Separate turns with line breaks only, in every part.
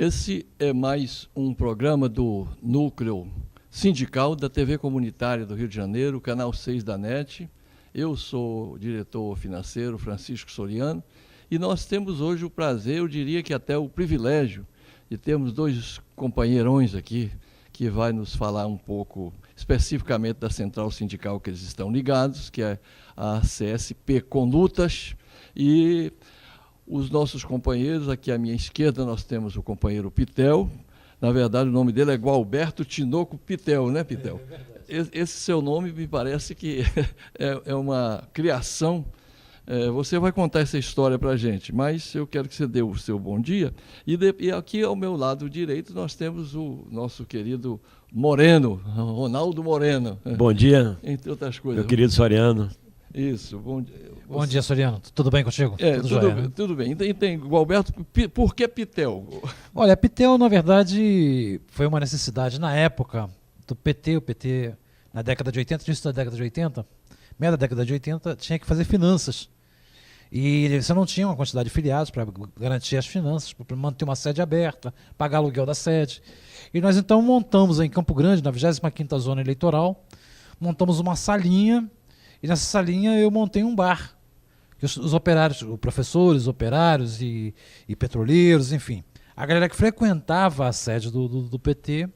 Esse é mais um programa do Núcleo Sindical da TV Comunitária do Rio de Janeiro, canal 6 da NET. Eu sou o diretor financeiro Francisco Soriano e nós temos hoje o prazer, eu diria que até o privilégio, de termos dois companheirões aqui que vai nos falar um pouco especificamente da central sindical que eles estão ligados, que é a CSP Conlutas, e os nossos companheiros, aqui à minha esquerda nós temos o companheiro Pitel. Na verdade o nome dele é Gualberto Tinoco Pitel, né, Pitel? Esse seu nome me parece que é uma criação. Você vai contar essa história para a gente, mas eu quero que você dê o seu bom dia. E aqui ao meu lado direito nós temos o nosso querido Moreno, Ronaldo Moreno.
Bom dia,
entre outras coisas.
meu querido Soriano.
Isso, bom dia.
Bom dia, Soriano. Tudo bem contigo?
Tudo bem. Tem Gualberto, por que Pitel?
Olha, Pitel, na verdade, foi uma necessidade na época do PT. O PT, na década de 80, início da década de 80, meia da década de 80, tinha que fazer finanças. E você não tinha uma quantidade de filiados para garantir as finanças, para manter uma sede aberta, pagar aluguel da sede. E nós então montamos em Campo Grande, na 25ª Zona Eleitoral, montamos uma salinha, e nessa salinha eu montei um bar. Que os operários, os professores, operários e petroleiros, enfim, a galera que frequentava a sede do PT,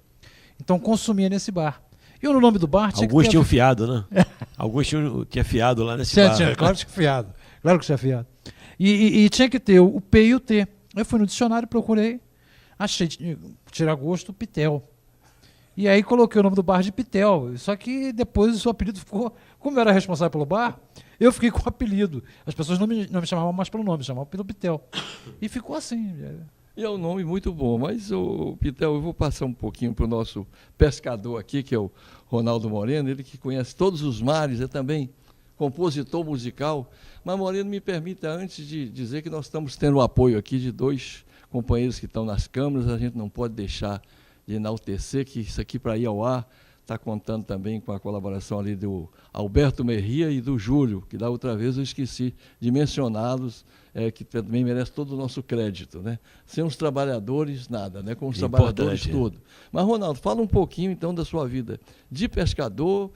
então consumia nesse bar. E o nome do bar tinha
Alguns tinham fiado, né? Alguns tinha fiado lá nesse bar.
Claro que tinha fiado. Claro que tinha fiado. E tinha que ter o P e o T. Eu fui no dicionário, procurei, achei, tirar gosto, Pitel. E aí coloquei o nome do bar de Pitel. Só que depois o apelido ficou... Como eu era responsável pelo bar, eu fiquei com o apelido. As pessoas não me chamavam mais pelo nome, me chamavam pelo Pitel. E ficou assim.
E é um nome muito bom, mas, Pitel, eu vou passar um pouquinho para o nosso pescador aqui, que é o Ronaldo Moreno, ele que conhece todos os mares, é também compositor musical. Mas, Moreno, me permita, antes de dizer que nós estamos tendo o apoio aqui de dois companheiros que estão nas câmaras, a gente não pode deixar de enaltecer que isso aqui, para ir ao ar, está contando também com a colaboração ali do Alberto Merria e do Júlio, que da outra vez eu esqueci de mencioná-los, que também merece todo o nosso crédito, né? Sem os trabalhadores, nada, né? Com os trabalhadores, tudo. Mas, Ronaldo, fala um pouquinho, então, da sua vida de pescador,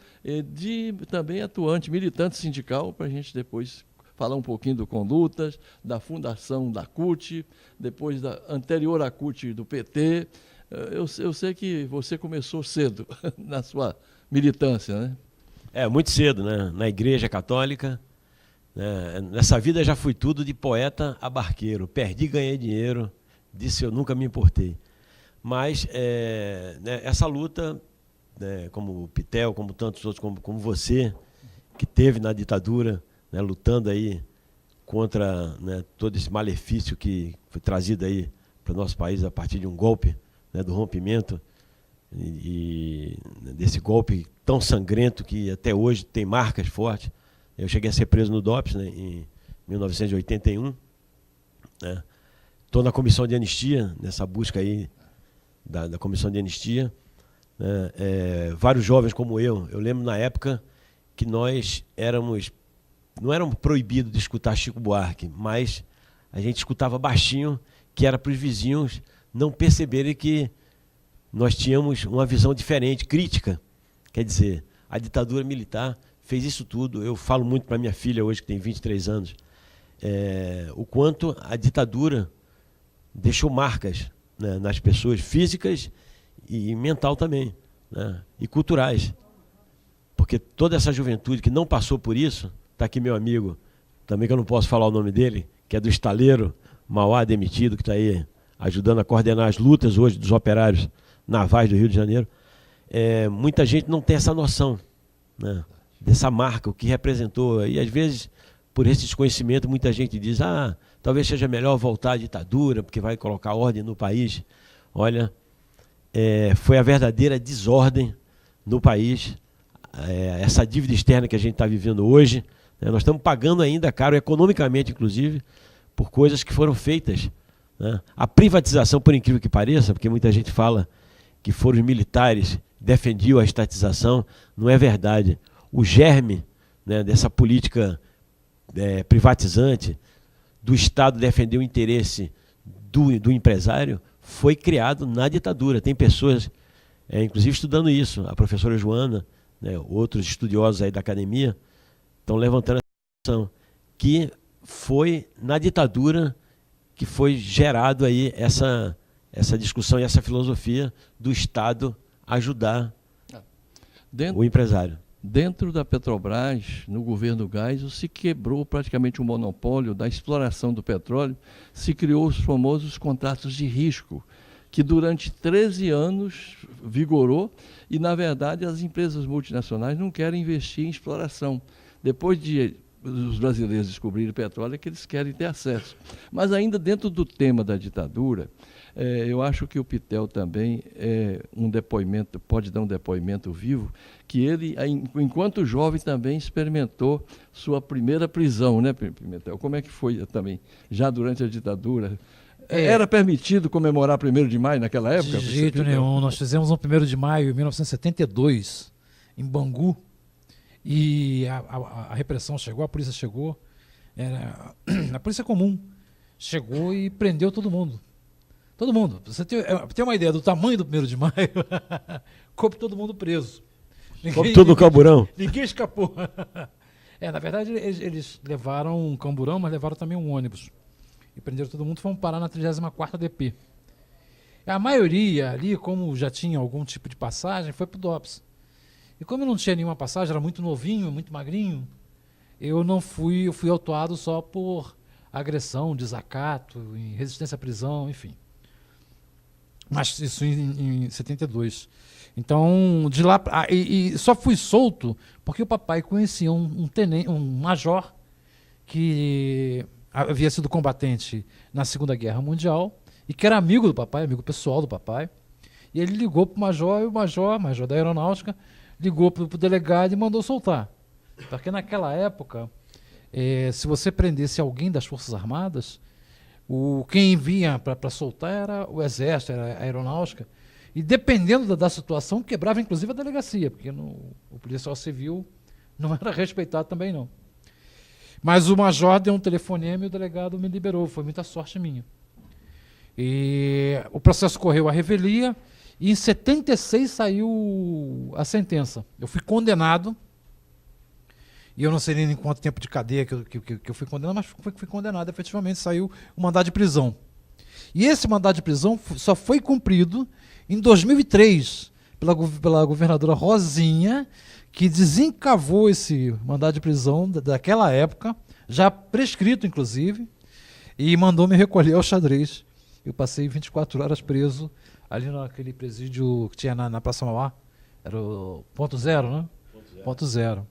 de também atuante, militante sindical, para a gente depois falar um pouquinho do Conlutas, da fundação da CUT, depois da anterior à CUT do PT. Eu sei que você começou cedo na sua militância, né?
Muito cedo, né? Na Igreja Católica. Né? Nessa vida já fui tudo de poeta a barqueiro. Perdi e ganhei dinheiro, disse eu nunca me importei. Mas né, essa luta, né, como o Pitel, como tantos outros, como você, que teve na ditadura, né, lutando aí contra, né, todo esse malefício que foi trazido aí para o nosso país a partir de um golpe, né, do rompimento e desse golpe tão sangrento que até hoje tem marcas fortes. Eu cheguei a ser preso no DOPS, né, em 1981. Estou na comissão de anistia, nessa busca aí da comissão de anistia. Né, vários jovens como eu lembro na época que nós não éramos proibidos de escutar Chico Buarque, mas a gente escutava baixinho, que era para os vizinhos não perceberem que nós tínhamos uma visão diferente, crítica. Quer dizer, a ditadura militar fez isso tudo. Eu falo muito para minha filha hoje, que tem 23 anos, o quanto a ditadura deixou marcas, né, nas pessoas físicas e mental também, né, e culturais. Porque toda essa juventude que não passou por isso, está aqui meu amigo, também que eu não posso falar o nome dele, que é do estaleiro Mauá, demitido, que está aí ajudando a coordenar as lutas hoje dos operários navais do Rio de Janeiro. Muita gente não tem essa noção, né, dessa marca, o que representou. E às vezes, por esse desconhecimento, muita gente diz, talvez seja melhor voltar à ditadura, porque vai colocar ordem no país. Olha, foi a verdadeira desordem no país. Essa dívida externa que a gente está vivendo hoje, né, nós estamos pagando ainda caro, economicamente inclusive, por coisas que foram feitas. Né? A privatização, por incrível que pareça, porque muita gente fala que foram os militares que defendiam a estatização, não é verdade. O germe, né, dessa política privatizante, do Estado defender o interesse do empresário, foi criado na ditadura. Tem pessoas, inclusive estudando isso, a professora Joana, né, outros estudiosos aí da academia, estão levantando essa questão, que foi na ditadura que foi gerado aí essa discussão e essa filosofia do Estado ajudar o empresário.
Dentro da Petrobras, no governo Geisel, se quebrou praticamente o monopólio da exploração do petróleo, se criou os famosos contratos de risco, que durante 13 anos vigorou e, na verdade, as empresas multinacionais não querem investir em exploração. Depois de os brasileiros descobrirem petróleo, é que eles querem ter acesso. Mas ainda dentro do tema da ditadura, eu acho que o Pitel também pode dar um depoimento vivo, que ele, enquanto jovem, também experimentou sua primeira prisão, né, Pimentel? Como é que foi também, já durante a ditadura? Era permitido comemorar 1º de maio naquela época?
De jeito nenhum. Nós fizemos um 1º de maio em 1972, em Bangu, e a repressão chegou, a polícia chegou, a polícia comum chegou e prendeu todo mundo. Todo mundo. Você tem uma ideia do tamanho do 1º de maio? Coube todo mundo preso.
Coube todo no camburão?
Ninguém escapou. Na verdade, eles levaram um camburão, mas levaram também um ônibus. E prenderam todo mundo, fomos parar na 34ª DP. A maioria ali, como já tinha algum tipo de passagem, foi pro DOPS. E como eu não tinha nenhuma passagem, era muito novinho, muito magrinho, eu fui autuado só por agressão, desacato, resistência à prisão, enfim. Mas isso em 72. Então, de lá... E só fui solto porque o papai conhecia um major que havia sido combatente na Segunda Guerra Mundial e que era amigo do papai, amigo pessoal do papai. E ele ligou para o major, e o major da aeronáutica, ligou para o delegado e mandou soltar. Porque naquela época, se você prendesse alguém das Forças Armadas, quem vinha para soltar era o Exército, era a aeronáutica, e dependendo da situação, quebrava inclusive a delegacia, porque o policial civil não era respeitado também não. Mas o major deu um telefonema e o delegado me liberou, foi muita sorte minha. E o processo correu à revelia, e em 76 saiu a sentença. Eu fui condenado, e eu não sei nem em quanto tempo de cadeia que eu fui condenado, mas fui condenado, efetivamente saiu o mandado de prisão. E esse mandado de prisão só foi cumprido em 2003 pela governadora Rosinha, que desencavou esse mandado de prisão daquela época, já prescrito inclusive, e mandou me recolher ao xadrez. Eu passei 24 horas preso ali naquele presídio que tinha na Praça Mauá, era o ponto zero, né? Ponto zero.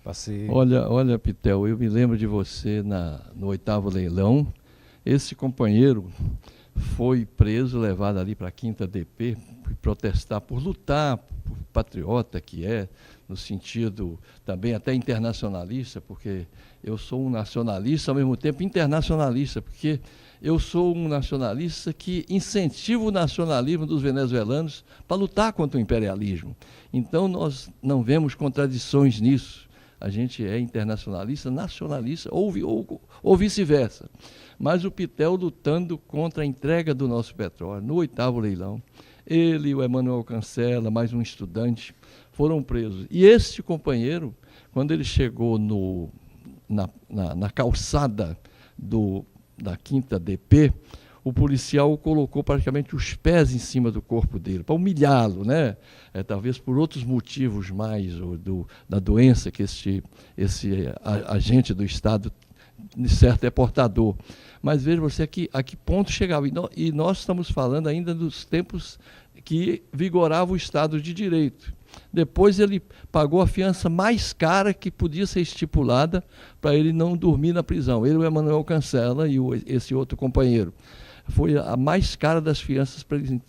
Passei...
Olha, Pitel, eu me lembro de você no 8º leilão. Esse companheiro foi preso, levado ali para a 5ª DP, protestar por lutar, por patriota que no sentido também até internacionalista, porque eu sou um nacionalista, ao mesmo tempo internacionalista, porque eu sou um nacionalista que incentiva o nacionalismo dos venezuelanos para lutar contra o imperialismo. Então, nós não vemos contradições nisso. A gente é internacionalista, nacionalista, ou vice-versa. Mas o Pitel lutando contra a entrega do nosso petróleo, no 8º leilão, ele e o Emanuel Cancela, mais um estudante, foram presos. E este companheiro, quando ele chegou na calçada da 5ª DP, o policial colocou praticamente os pés em cima do corpo dele, para humilhá-lo, né? Talvez por outros motivos mais, da doença que esse agente do Estado, de certo, é portador. Mas veja você a que ponto chegava. E nós estamos falando ainda dos tempos que vigorava o Estado de Direito. Depois ele pagou a fiança mais cara que podia ser estipulada para ele não dormir na prisão. Ele, o Emanuel Cancela e esse outro companheiro. Foi a mais cara das fianças para eles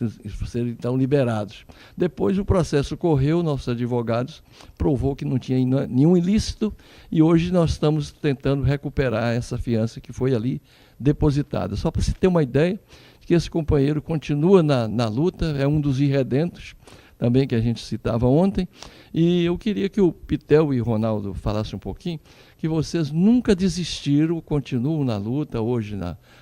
serem então liberados. Depois o processo correu, nossos advogados provou que não tinha nenhum ilícito e hoje nós estamos tentando recuperar essa fiança que foi ali depositada. Só para se ter uma ideia de que esse companheiro continua na luta, é um dos irredentos, também que a gente citava ontem, e eu queria que o Pitel e o Ronaldo falassem um pouquinho, que vocês nunca desistiram, continuam na luta, hoje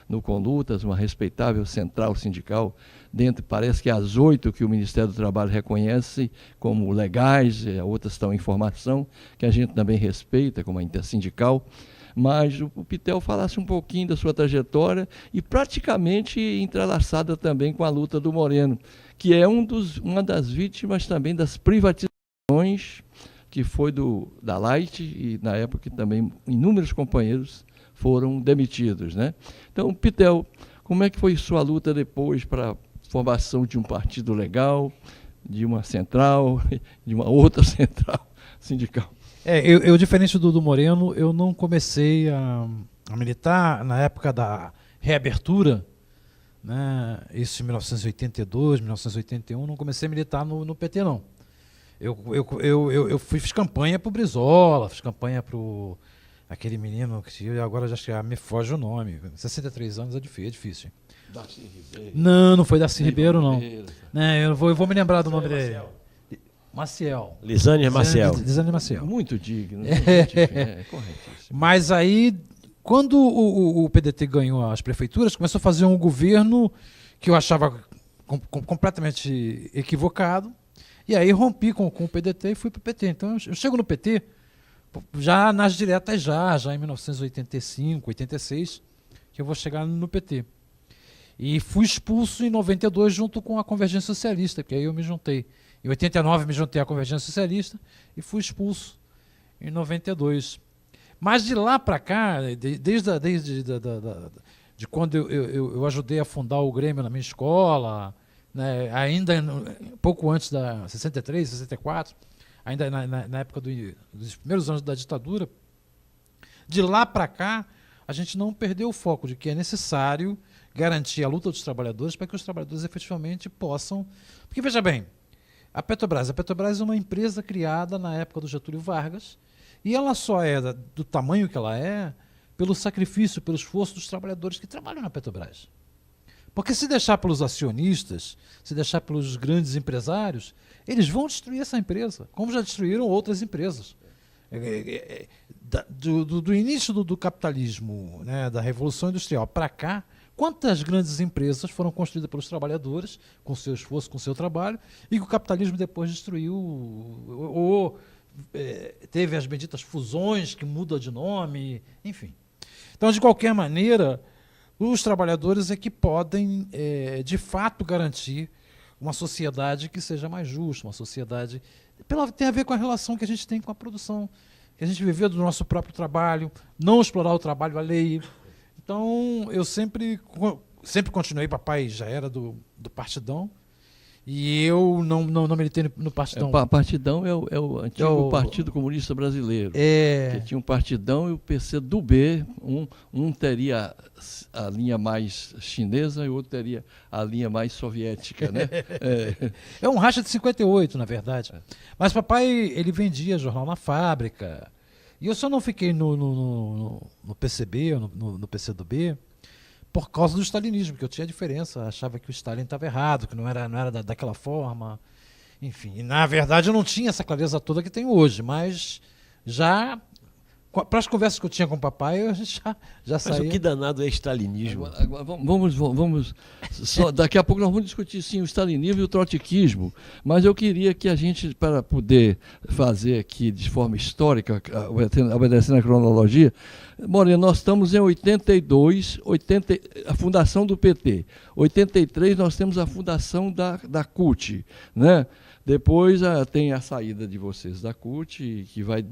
no Conlutas, uma respeitável central sindical, dentro, parece que as 8 que o Ministério do Trabalho reconhece como legais, outras estão em formação, que a gente também respeita, como a intersindical. Mas o Pitel falasse um pouquinho da sua trajetória e praticamente entrelaçada também com a luta do Moreno, que é uma das vítimas também das privatizações, que foi da Light, e na época também inúmeros companheiros foram demitidos, né? Então, Pitel, como é que foi sua luta depois para a formação de um partido legal, de uma central, de uma outra central sindical?
Eu diferente do Moreno, eu não comecei a militar na época da reabertura, né? Isso em 1982, 1981, não comecei a militar no PT, não. Eu fiz campanha para o Brizola, fiz campanha para aquele menino que agora já me foge o nome. 63 anos é difícil.
Darcy Ribeiro.
Não foi Darcy Ribeiro, não. Eu vou me lembrar do nome dele. Maciel.
Lisânia Maciel.
Lisânia Maciel.
Muito digno. Corretíssimo.
Mas aí, quando o PDT ganhou as prefeituras, começou a fazer um governo que eu achava completamente equivocado. E aí rompi com o PDT e fui para o PT. Então eu chego no PT já nas diretas já em 1985, 86, que eu vou chegar no PT. E fui expulso em 92 junto com a Convergência Socialista, que aí eu me juntei. Em 89 me juntei à Convergência Socialista e fui expulso em 92. Mas de lá para cá, desde quando eu ajudei a fundar o Grêmio na minha escola, né, ainda pouco antes da 63, 64, ainda na época dos primeiros anos da ditadura, de lá para cá, a gente não perdeu o foco de que é necessário garantir a luta dos trabalhadores para que os trabalhadores efetivamente possam... Porque, veja bem, a Petrobras é uma empresa criada na época do Getúlio Vargas e ela só é do tamanho que ela é pelo sacrifício, pelo esforço dos trabalhadores que trabalham na Petrobras. Porque se deixar pelos acionistas, se deixar pelos grandes empresários, eles vão destruir essa empresa, como já destruíram outras empresas. Do início do capitalismo, né, da Revolução Industrial para cá, quantas grandes empresas foram construídas pelos trabalhadores, com seu esforço, com seu trabalho, e que o capitalismo depois destruiu, ou teve as benditas fusões que mudam de nome, enfim. Então, de qualquer maneira, os trabalhadores é que podem, de fato, garantir uma sociedade que seja mais justa, uma sociedade... Tem a ver com a relação que a gente tem com a produção, que a gente viver do nosso próprio trabalho, não explorar o trabalho alheio. Então, eu sempre continuei, papai já era do Partidão, e eu não militei no Partidão.
Partidão é o antigo Partido Comunista Brasileiro. Que tinha um Partidão e o PCdoB, um teria a linha mais chinesa e o outro teria a linha mais soviética, né?
É um racha de 58, na verdade. Mas papai, ele vendia jornal na fábrica. E eu só não fiquei no PCB, ou no PCdoB, por causa do stalinismo, que eu tinha diferença, achava que o Stalin estava errado, que não era daquela forma. Enfim, e na verdade eu não tinha essa clareza toda que tenho hoje, mas já, para as conversas que eu tinha com o papai, eu já saía.
Mas o que danado é stalinismo?
Agora, vamos daqui a pouco nós vamos discutir sim o stalinismo e o trotskismo, mas eu queria que a gente, para poder fazer aqui de forma histórica, obedecendo a cronologia, Moreno, nós estamos em 82, a fundação do PT. 83 nós temos a fundação da CUT, né? Depois tem a saída de vocês da CUT, que vai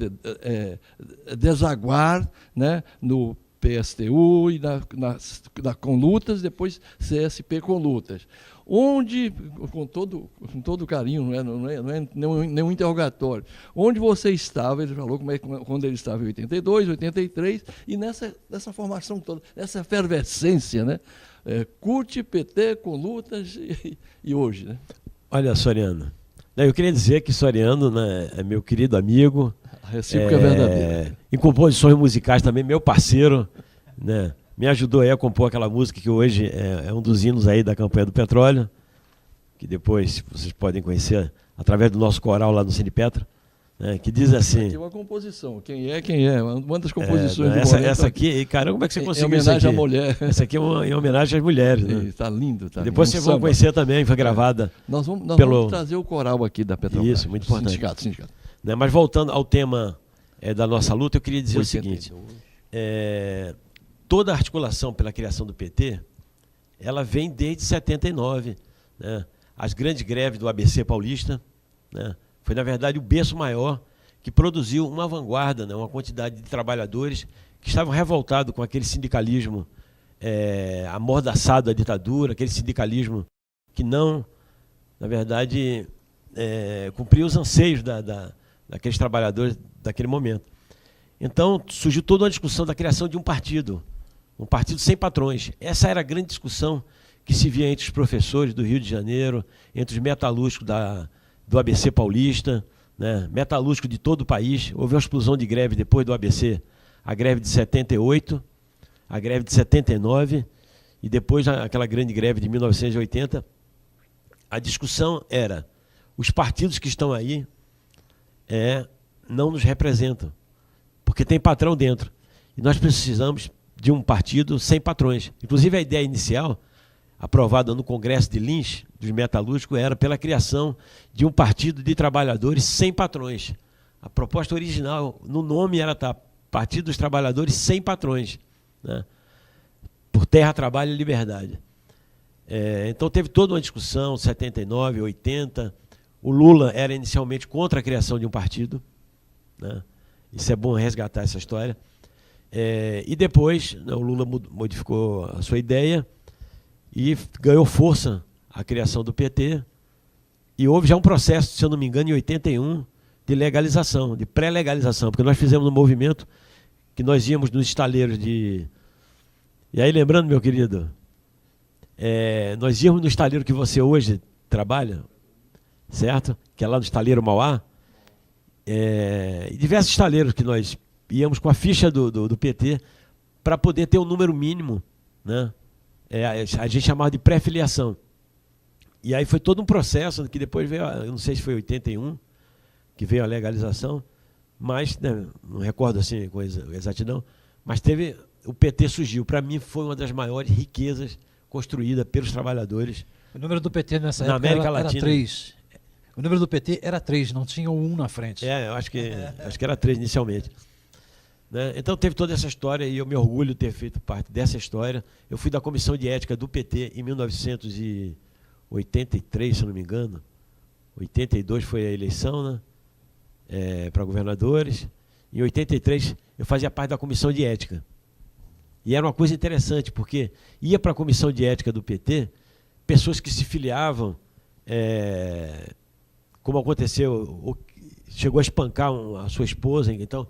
desaguar, né, no PSTU e na Conlutas, depois CSP Conlutas. Onde, com todo carinho, não é nenhum interrogatório, onde você estava, ele falou quando ele estava em 82, 83, e nessa formação toda, nessa efervescência, né? CUT, PT, Conlutas e hoje, né?
Olha, Soriano, eu queria dizer que Soriano, né, é meu querido amigo.
A recíproca é verdadeira.
Em composições musicais também, meu parceiro, né? Me ajudou aí a compor aquela música que hoje é um dos hinos aí da campanha do petróleo, que depois vocês podem conhecer através do nosso coral lá no Cine Petra, né, que diz assim...
Aqui é uma composição. Quem é? Uma das composições do
essa aqui, caramba, como é que você conseguiu
isso aqui?
Em homenagem
à mulher.
Essa aqui é em homenagem às mulheres, né?
Está lindo, tá
Depois
lindo.
vocês vão conhecer também, foi gravada.
Nós vamos
pelo...
trazer o coral aqui da Petrobras.
Isso, muito importante.
Sindicato.
Né, mas voltando ao tema da nossa luta, eu queria dizer o seguinte. Toda a articulação pela criação do PT, ela vem desde 79, né? As grandes greves do ABC paulista, né? Foi, na verdade, o berço maior que produziu uma vanguarda, né? Uma quantidade de trabalhadores que estavam revoltados com aquele sindicalismo amordaçado da ditadura, aquele sindicalismo que não, na verdade, cumpria os anseios daqueles trabalhadores daquele momento. Então, surgiu toda uma discussão da criação de um partido sem patrões. Essa era a grande discussão que se via entre os professores do Rio de Janeiro, entre os metalúrgicos do ABC paulista, né, metalúrgicos de todo o país. Houve uma explosão de greve depois do ABC, a greve de 78, a greve de 79 e depois aquela grande greve de 1980. A discussão era, os partidos que estão aí não nos representam, porque tem patrão dentro. E nós precisamos de um partido sem patrões. Inclusive, a ideia inicial, aprovada no Congresso de Lins, dos metalúrgicos, era pela criação de um partido de trabalhadores sem patrões. A proposta original, no nome, era Partido dos Trabalhadores Sem Patrões, né? Por terra, trabalho e liberdade. Então, teve toda uma discussão, 79, 80. O Lula era inicialmente contra a criação de um partido, né? Isso é bom resgatar essa história. E depois, né, o Lula modificou a sua ideia e ganhou força a criação do PT. E houve já um processo, se eu não me engano, em 81, de legalização, de pré-legalização, porque nós fizemos um movimento que nós íamos nos estaleiros de... E aí, lembrando, meu querido, nós íamos no estaleiro que você hoje trabalha, certo? Que é lá no estaleiro Mauá. E diversos estaleiros que nós íamos com a ficha do PT para poder ter um número mínimo, né? A gente chamava de pré-filiação. E aí foi todo um processo que depois veio, eu não sei se foi 81, que veio a legalização, mas, né, não recordo assim com exatidão, mas o PT surgiu. Para mim foi uma das maiores riquezas construída pelos trabalhadores.
O número do PT nessa
na
época
América
era
Latina.
3. O número do PT era 3, não tinha o 1 na frente.
Eu acho que era 3 inicialmente. Né? Então teve toda essa história e eu me orgulho de ter feito parte dessa história. Eu fui da comissão de ética do PT em 1983, se não me engano. 82 foi a eleição, né? Para governadores. Em 83 eu fazia parte da comissão de ética. E era uma coisa interessante, porque ia para a comissão de ética do PT pessoas que se filiavam, como aconteceu, chegou a espancar a sua esposa, então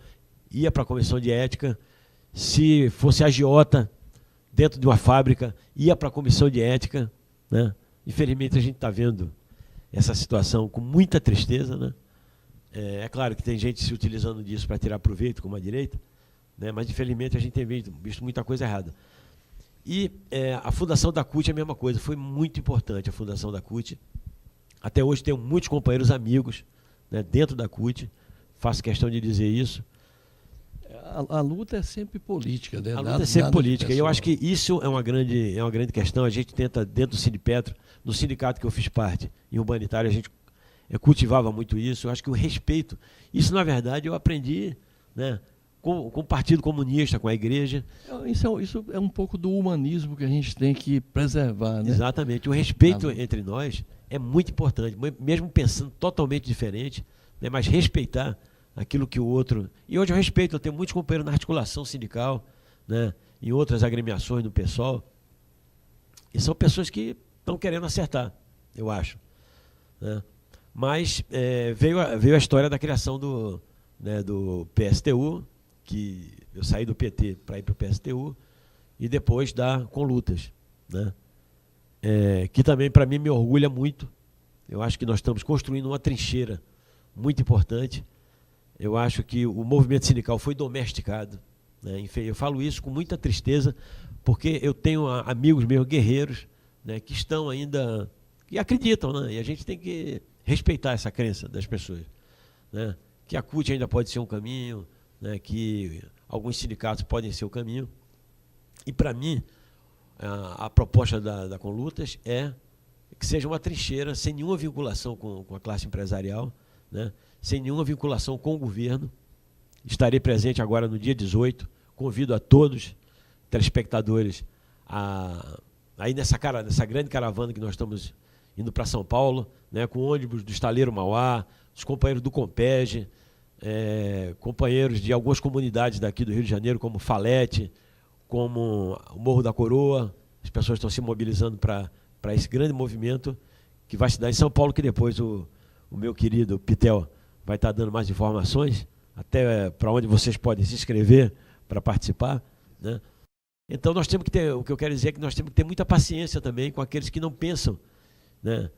ia para a comissão de ética. Se fosse agiota dentro de uma fábrica, ia para a comissão de ética, né? Infelizmente a gente está vendo essa situação com muita tristeza, né? É claro que tem gente se utilizando disso para tirar proveito, como a direita, né? Mas infelizmente a gente tem visto muita coisa errada. E a fundação da CUT é a mesma coisa, foi muito importante a fundação da CUT. Até hoje tenho muitos companheiros amigos, né, dentro da CUT, faço questão de dizer isso.
A luta é sempre política, né?
A luta é sempre política. E eu acho que isso é uma grande questão. A gente tenta, dentro do Sindipetro, no sindicato que eu fiz parte, em Humanitário, a gente cultivava muito isso. Eu acho que o respeito, isso na verdade eu aprendi, né, com o Partido Comunista, com a igreja.
Isso é um pouco do humanismo que a gente tem que preservar, né?
Exatamente. O respeito entre nós é muito importante, mesmo pensando totalmente diferente, né, mas respeitar aquilo que o outro... E hoje eu respeito, eu tenho muitos companheiros na articulação sindical, né, em outras agremiações do PSOL, e são pessoas que estão querendo acertar, eu acho, né? Mas veio a história da criação do PSTU, que eu saí do PT para ir para o PSTU, e depois com lutas, né? Que também para mim me orgulha muito. Eu acho que nós estamos construindo uma trincheira muito importante. Eu acho que o movimento sindical foi domesticado, né? Eu falo isso com muita tristeza, porque eu tenho amigos meus guerreiros, né, que estão ainda, que acreditam, né? E a gente tem que respeitar essa crença das pessoas, né, que a CUT ainda pode ser um caminho, né, que alguns sindicatos podem ser o caminho. E, para mim, a proposta da Conlutas é que seja uma trincheira sem nenhuma vinculação com a classe empresarial, né, sem nenhuma vinculação com o governo. Estarei presente agora no dia 18, convido a todos, telespectadores, aí nessa grande caravana que nós estamos indo para São Paulo, né, com ônibus do Estaleiro Mauá, os companheiros do Compege, companheiros de algumas comunidades daqui do Rio de Janeiro, como Falete, como o Morro da Coroa. As pessoas estão se mobilizando para esse grande movimento que vai se dar em São Paulo, que depois o meu querido Pitel vai estar dando mais informações, até para onde vocês podem se inscrever para participar, né? Então nós temos que ter, o que eu quero dizer é que nós temos que ter muita paciência também com aqueles que não pensam, né,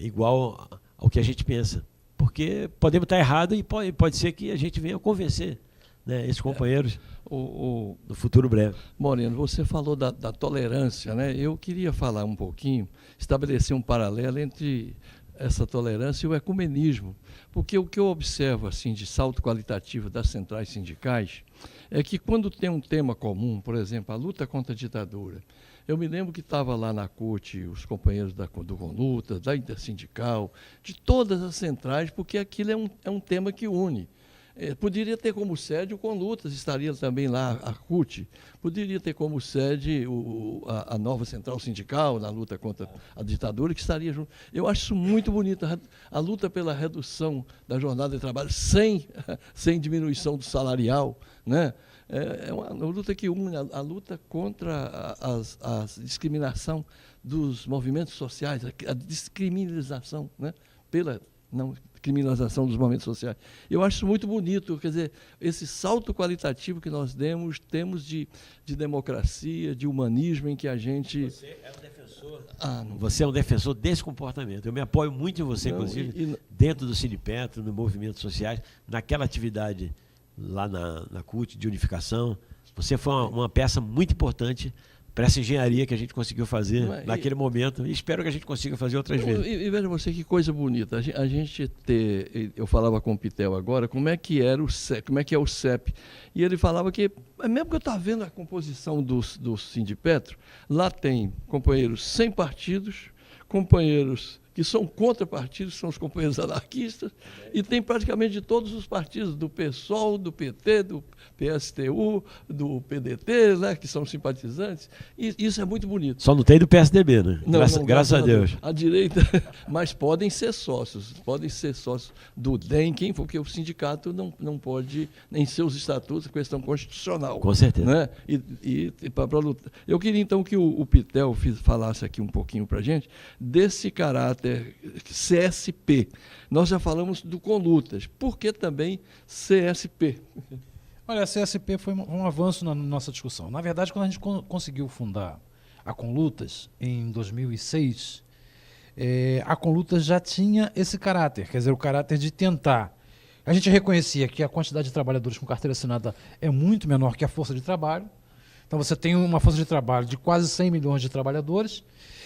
igual ao que a gente pensa. Porque podemos estar errados e pode ser que a gente venha convencer, né, esses companheiros no futuro breve.
Moreno, você falou da tolerância, né? Eu queria falar um pouquinho, estabelecer um paralelo entre essa tolerância e o ecumenismo, porque o que eu observo assim de salto qualitativo das centrais sindicais é que quando tem um tema comum, por exemplo, a luta contra a ditadura, eu me lembro que estava lá na CUT os companheiros do Conlutas, da Intersindical, de todas as centrais, porque aquilo é um tema que une. Poderia ter como sede o Conlutas, estaria também lá a CUT, poderia ter como sede a nova central sindical na luta contra a ditadura, que estaria junto. Eu acho isso muito bonito, a luta pela redução da jornada de trabalho sem diminuição do salarial, né? É uma luta que une a luta contra a discriminação dos movimentos sociais, a descriminalização, né, pela não criminalização dos movimentos sociais. Eu acho isso muito bonito, quer dizer, esse salto qualitativo que nós temos de democracia, de humanismo, em que a gente...
Você é um defensor, você é um defensor desse comportamento. Eu me apoio muito em você, inclusive, dentro do Sindipetro, no movimentos sociais, naquela atividade lá na CUT de unificação. Você foi uma peça muito importante para essa engenharia que a gente conseguiu fazer naquele momento, e espero que a gente consiga fazer outras vezes.
E veja você que coisa bonita, a gente ter, eu falava com o Pitel agora, como é que é o CEP, e ele falava que, mesmo que eu estava vendo a composição do Sindipetro, lá tem companheiros sem partidos, companheiros que são contra partidos, são os companheiros anarquistas, e tem praticamente de todos os partidos, do PSOL, do PT, do PSTU, do PDT, né, que são simpatizantes, e isso é muito bonito.
Só não tem do PSDB, né?
Não,
graças a Deus.
A direita, mas podem ser sócios do DEM, quem for, porque o sindicato não pode, nem seus estatutos, questão constitucional.
Com certeza.
Né? Para lutar. Eu queria então que o Pitel falasse aqui um pouquinho para a gente desse caráter CSP. Nós já falamos do Conlutas, por que também CSP?
Olha, a CSP foi um avanço na nossa discussão. Na verdade, quando a gente conseguiu fundar a Conlutas, em 2006, a Conlutas já tinha esse caráter, quer dizer, o caráter de tentar. A gente reconhecia que a quantidade de trabalhadores com carteira assinada é muito menor que a força de trabalho. Então você tem uma força de trabalho de quase 100 milhões de trabalhadores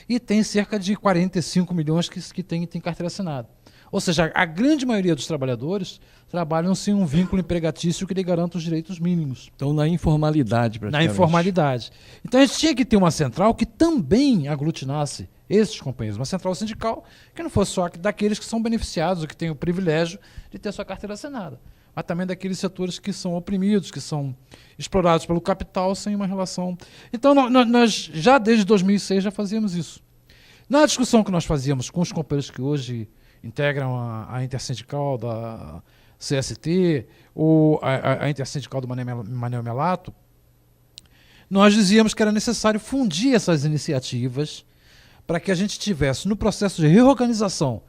e tem cerca de 45 milhões que tem carteira assinada. Ou seja, a grande maioria dos trabalhadores trabalham sem um vínculo empregatício que lhe garanta os direitos mínimos.
Então, na informalidade, praticamente.
Na informalidade. Então, a gente tinha que ter uma central que também aglutinasse esses companheiros. Uma central sindical que não fosse só daqueles que são beneficiados ou que têm o privilégio de ter sua carteira assinada, mas também daqueles setores que são oprimidos, que são explorados pelo capital sem uma relação. Então, nós já desde 2006 já fazíamos isso. Na discussão que nós fazíamos com os companheiros que hoje integram a Intersindical da CST ou a Intersindical do Manel Melato, nós dizíamos que era necessário fundir essas iniciativas para que a gente tivesse, no processo de reorganização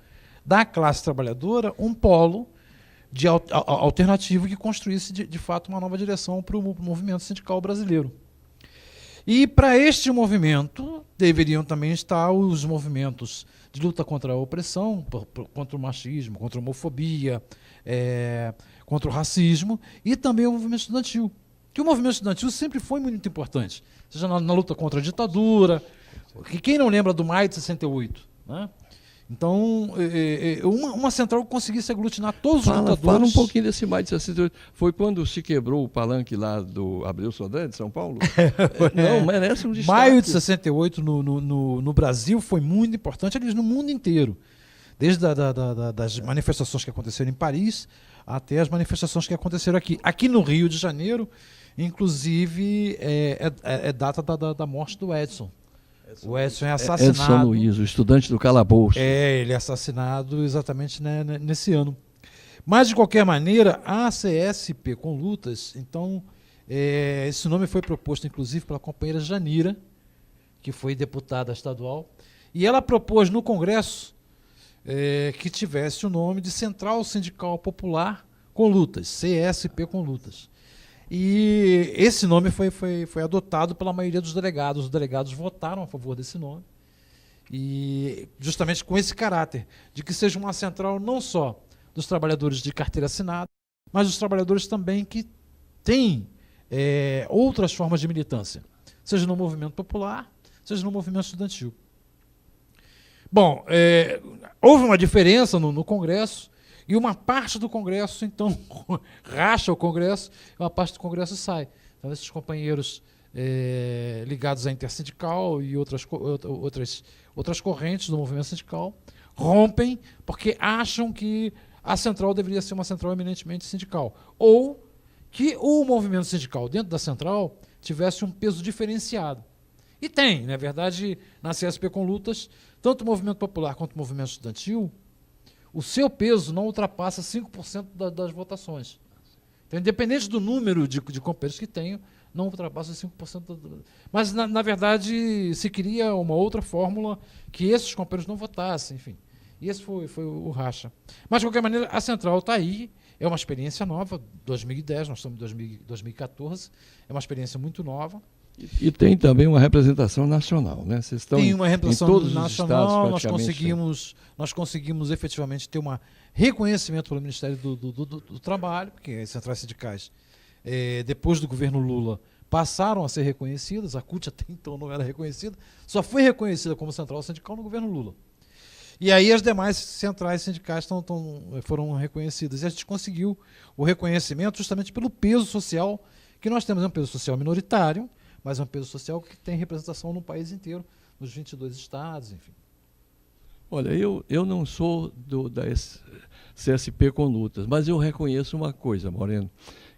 da classe trabalhadora, um polo de alternativo que construísse, de fato, uma nova direção para o movimento sindical brasileiro. E para este movimento deveriam também estar os movimentos de luta contra a opressão, contra o machismo, contra a homofobia, contra o racismo, e também o movimento estudantil. Que o movimento estudantil sempre foi muito importante, seja na luta contra a ditadura, que quem não lembra do Maio de 68, né? Então, uma central que conseguisse aglutinar todos os lutadores.
Fala um pouquinho desse maio de 68. Foi quando se quebrou o palanque lá do Abreu Sodré, de São Paulo? Não, merece um destaque.
Maio de 68 no Brasil foi muito importante, aliás, no mundo inteiro. Desde das manifestações que aconteceram em Paris até as manifestações que aconteceram aqui. Aqui no Rio de Janeiro, inclusive, é data da morte do Edson. O Edson é assassinado.
Edson Luiz, o estudante do calabouço.
Ele é assassinado exatamente nesse ano. Mas, de qualquer maneira, a CSP com lutas, então, esse nome foi proposto, inclusive, pela companheira Janira, que foi deputada estadual, e ela propôs no Congresso que tivesse o nome de Central Sindical Popular com Lutas, CSP com Lutas. E esse nome foi adotado pela maioria dos delegados. Os delegados votaram a favor desse nome. E justamente com esse caráter de que seja uma central não só dos trabalhadores de carteira assinada, mas dos trabalhadores também que têm outras formas de militância, seja no movimento popular, seja no movimento estudantil. Bom, houve uma diferença no Congresso, e uma parte do Congresso, então, racha o Congresso, e uma parte do Congresso sai. Então, esses companheiros ligados à intersindical e outras correntes do movimento sindical rompem porque acham que a central deveria ser uma central eminentemente sindical. Ou que o movimento sindical dentro da central tivesse um peso diferenciado. E tem, na verdade, na CSP com lutas, tanto o movimento popular quanto o movimento estudantil, o seu peso não ultrapassa 5% das votações. Então, independente do número de companheiros que tenham, não ultrapassa 5%. Mas, na verdade, se queria uma outra fórmula que esses companheiros não votassem, enfim. E esse foi o racha. Mas, de qualquer maneira, a central está aí, é uma experiência nova, 2010, nós estamos em 2014, é uma experiência muito nova.
E tem também uma representação nacional, né? Vocês estão
tem uma representação
em todos
nacional,
os estados,
nós conseguimos efetivamente ter um reconhecimento pelo Ministério do Trabalho, porque as centrais sindicais, depois do governo Lula, passaram a ser reconhecidas. A CUT até então não era reconhecida, só foi reconhecida como central sindical no governo Lula. E aí as demais centrais sindicais foram reconhecidas. E a gente conseguiu o reconhecimento justamente pelo peso social que nós temos. É um peso social minoritário, mas é um peso social que tem representação no país inteiro, nos 22 estados, enfim.
Olha, eu não sou da CSP com lutas, mas eu reconheço uma coisa, Moreno,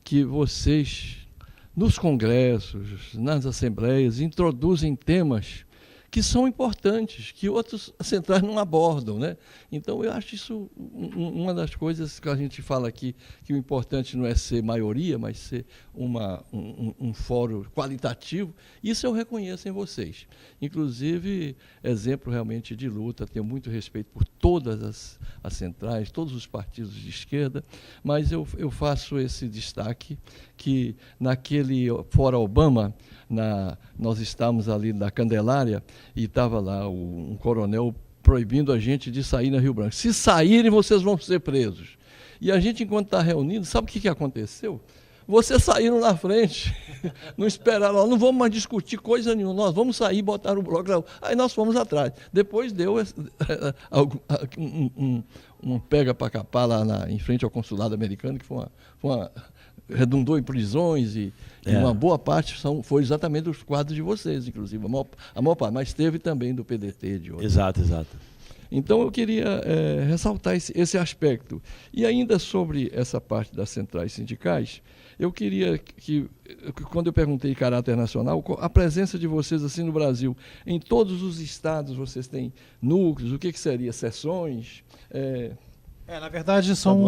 que vocês, nos congressos, nas assembleias, introduzem temas que são importantes, que outras centrais não abordam, né? Então, eu acho isso uma das coisas que a gente fala aqui, que o importante não é ser maioria, mas ser um fórum qualitativo. Isso eu reconheço em vocês. Inclusive, exemplo realmente de luta, tenho muito respeito por todas as centrais, todos os partidos de esquerda, mas eu faço esse destaque que naquele Fora Obama, nós estávamos ali na Candelária e estava lá um coronel proibindo a gente de sair na Rio Branco. Se saírem, vocês vão ser presos. E a gente, enquanto está reunido, sabe o que aconteceu? Vocês saíram na frente, não esperaram, não vamos mais discutir coisa nenhuma, nós vamos sair e botar o bloco. Aí nós fomos atrás. Depois deu um pega para capar lá em frente ao consulado americano, que foi redundou em prisões e uma boa parte foi exatamente dos quadros de vocês, inclusive, a maior parte, mas teve também do PDT de outros.
Exato.
Então eu queria ressaltar esse aspecto. E ainda sobre essa parte das centrais sindicais, eu queria que, quando eu perguntei caráter nacional, a presença de vocês assim no Brasil, em todos os estados vocês têm núcleos, o que seria? Seções?
Na verdade, são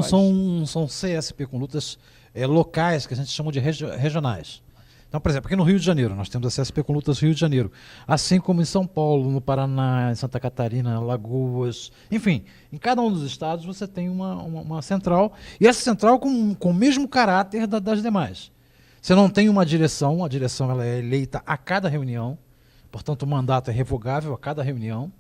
CSP com lutas locais, que a gente chama de regionais. Então, por exemplo, aqui no Rio de Janeiro, nós temos a CSP com lutas Rio de Janeiro, assim como em São Paulo, no Paraná, em Santa Catarina, Alagoas, enfim, em cada um dos estados você tem uma central, e essa central com o mesmo caráter das demais. Você não tem uma direção, a direção ela é eleita a cada reunião, portanto o mandato é revogável a cada reunião,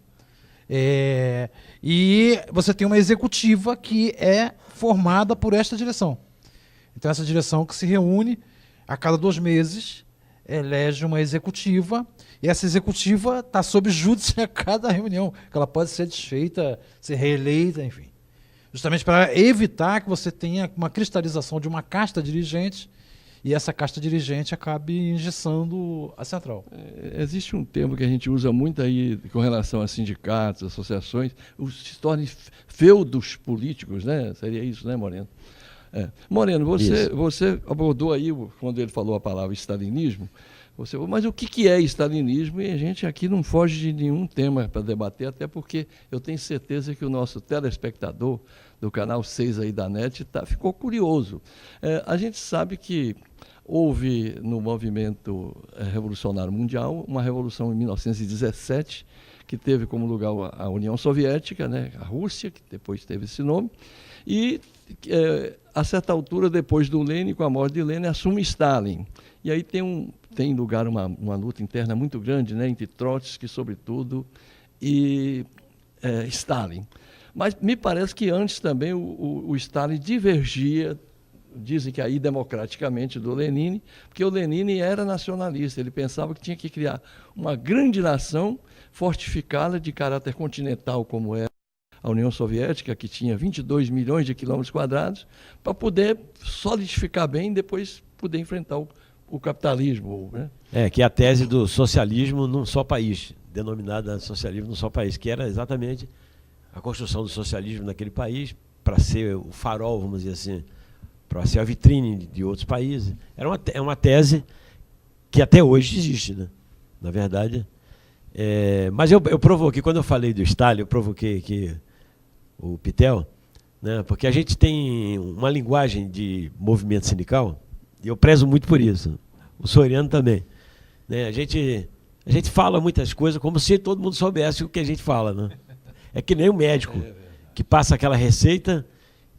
e você tem uma executiva que é formada por esta direção. Então essa direção que se reúne a cada 2 meses elege uma executiva, e essa executiva está sob júdice a cada reunião, que ela pode ser desfeita, ser reeleita, enfim. Justamente para evitar que você tenha uma cristalização de uma casta dirigente e essa casta dirigente acabe engessando a central.
Existe um termo que a gente usa muito aí com relação a sindicatos, associações, se tornem feudos políticos, né? Seria isso, né, Moreno? Moreno, você abordou aí, quando ele falou a palavra stalinismo, mas o que é stalinismo? E a gente aqui não foge de nenhum tema para debater, até porque eu tenho certeza que o nosso telespectador do canal 6 aí da NET ficou curioso. A gente sabe que houve no movimento revolucionário mundial uma revolução em 1917, que teve como lugar a União Soviética, né, a Rússia, que depois teve esse nome, e a certa altura, depois do Lenin, com a morte de Lenin, assume Stalin. E aí tem lugar uma luta interna muito grande, né, entre Trotsky, sobretudo, e Stalin. Mas me parece que antes também o Stalin divergia, dizem que aí democraticamente, do Lenin, porque o Lenin era nacionalista, ele pensava que tinha que criar uma grande nação, fortificá-la de caráter continental, como era a União Soviética, que tinha 22 milhões de quilômetros quadrados, para poder solidificar bem e depois poder enfrentar o capitalismo. Né?
Que é a tese do socialismo num só país, denominada socialismo num só país, que era exatamente a construção do socialismo naquele país, para ser o farol, vamos dizer assim, para ser a vitrine de outros países. É uma tese que até hoje existe, né? Na verdade. Mas eu provoquei, quando eu falei do Stalin, eu provoquei aqui o Pitel, né? Porque a gente tem uma linguagem de movimento sindical, e eu prezo muito por isso. O Soriano também. Né? A gente fala muitas coisas como se todo mundo soubesse o que a gente fala, né? É que nem o médico que passa aquela receita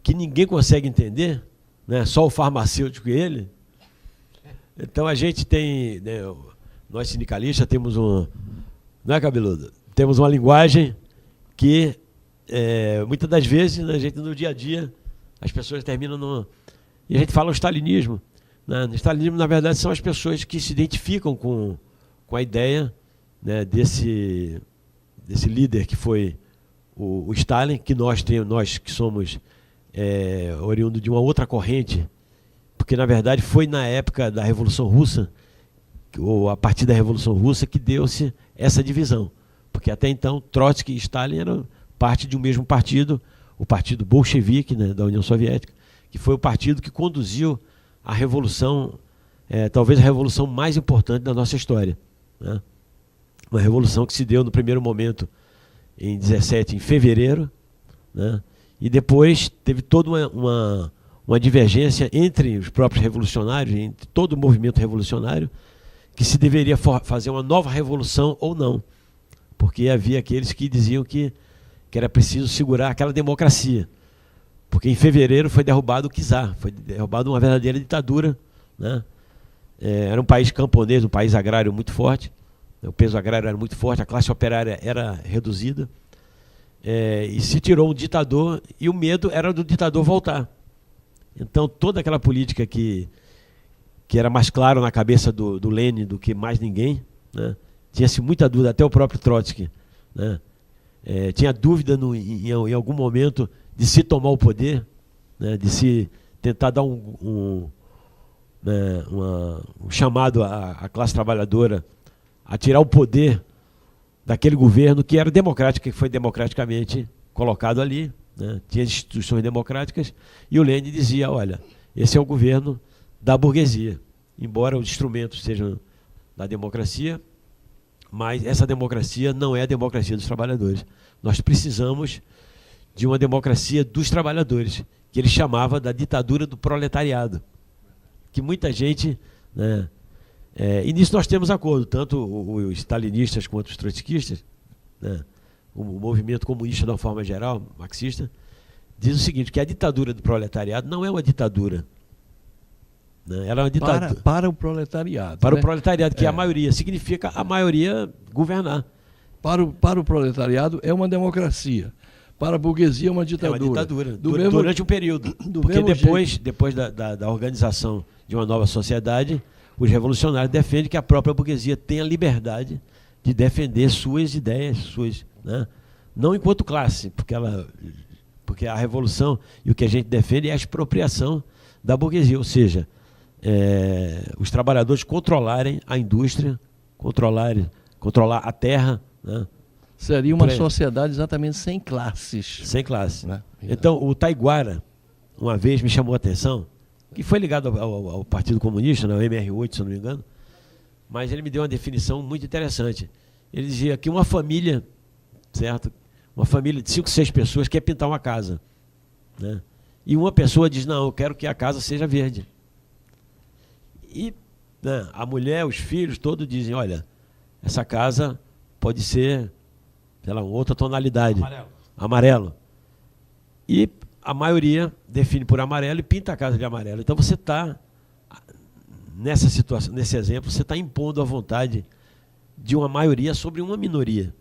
que ninguém consegue entender, né? Só o farmacêutico e ele. Então a gente tem, né, nós sindicalistas temos não é, Cabeludo? Temos uma linguagem que muitas das vezes a gente no dia a dia as pessoas terminam e a gente fala o stalinismo. Né? O stalinismo, na verdade, são as pessoas que se identificam com a ideia, né, desse líder que foi o Stalin, que nós que somos oriundos de uma outra corrente, porque na verdade foi na época da Revolução Russa, ou a partir da Revolução Russa, que deu-se essa divisão, porque até então Trotsky e Stalin eram parte de um mesmo partido, o partido bolchevique, né, da União Soviética, que foi o partido que conduziu a revolução, talvez a revolução mais importante da nossa história, né? Uma revolução que se deu no primeiro momento em 17, em fevereiro, né? E depois teve toda uma divergência entre os próprios revolucionários, entre todo o movimento revolucionário, que se deveria fazer uma nova revolução ou não, porque havia aqueles que diziam que era preciso segurar aquela democracia, porque em fevereiro foi derrubado o czar, foi derrubada uma verdadeira ditadura, né? Era um país camponês, um país agrário muito forte, o peso agrário era muito forte, a classe operária era reduzida, e se tirou um ditador, e o medo era do ditador voltar. Então toda aquela política que era mais claro na cabeça do Lenin do que mais ninguém, né? Tinha-se muita dúvida, até o próprio Trotsky, né? Tinha dúvida em algum momento de se tomar o poder, né? De se tentar dar um chamado à classe trabalhadora a tirar o poder daquele governo que era democrático, que foi democraticamente colocado ali, né? Tinha instituições democráticas, e o Lenin dizia, olha, esse é o governo da burguesia, embora os instrumentos sejam da democracia, mas essa democracia não é a democracia dos trabalhadores. Nós precisamos de uma democracia dos trabalhadores, que ele chamava da ditadura do proletariado, que muita gente, né, e nisso nós temos acordo, tanto os stalinistas quanto os trotskistas, né, o movimento comunista de uma forma geral, marxista, diz o seguinte, que a ditadura do proletariado não é uma ditadura, né, ela é uma ditadura
para o proletariado.
Para,
né?
O proletariado, que é a maioria, significa a maioria governar.
Para o proletariado é uma democracia. Para a burguesia é uma ditadura.
É uma ditadura, durante um período. Porque depois da organização de uma nova sociedade, os revolucionários defendem que a própria burguesia tenha liberdade de defender suas ideias, né? Não enquanto classe, porque a revolução e o que a gente defende é a expropriação da burguesia, ou seja, os trabalhadores controlarem a indústria, controlar a terra, né?
Seria uma sociedade exatamente sem classes.
Sem classe.
Né?
Então, o Taiguara, uma vez me chamou a atenção, que foi ligado ao Partido Comunista, né, ao MR8, se eu não me engano, mas ele me deu uma definição muito interessante. Ele dizia que uma família, certo? Uma família de 5, 6 pessoas quer pintar uma casa, né? E uma pessoa diz, não, eu quero que a casa seja verde. E, né, a mulher, os filhos, todos dizem, olha, essa casa pode ser, sei lá, uma outra tonalidade. Amarelo. E a maioria define por amarelo e pinta a casa de amarelo. Então você está, nessa situação, nesse exemplo, você está impondo a vontade de uma maioria sobre uma minoria.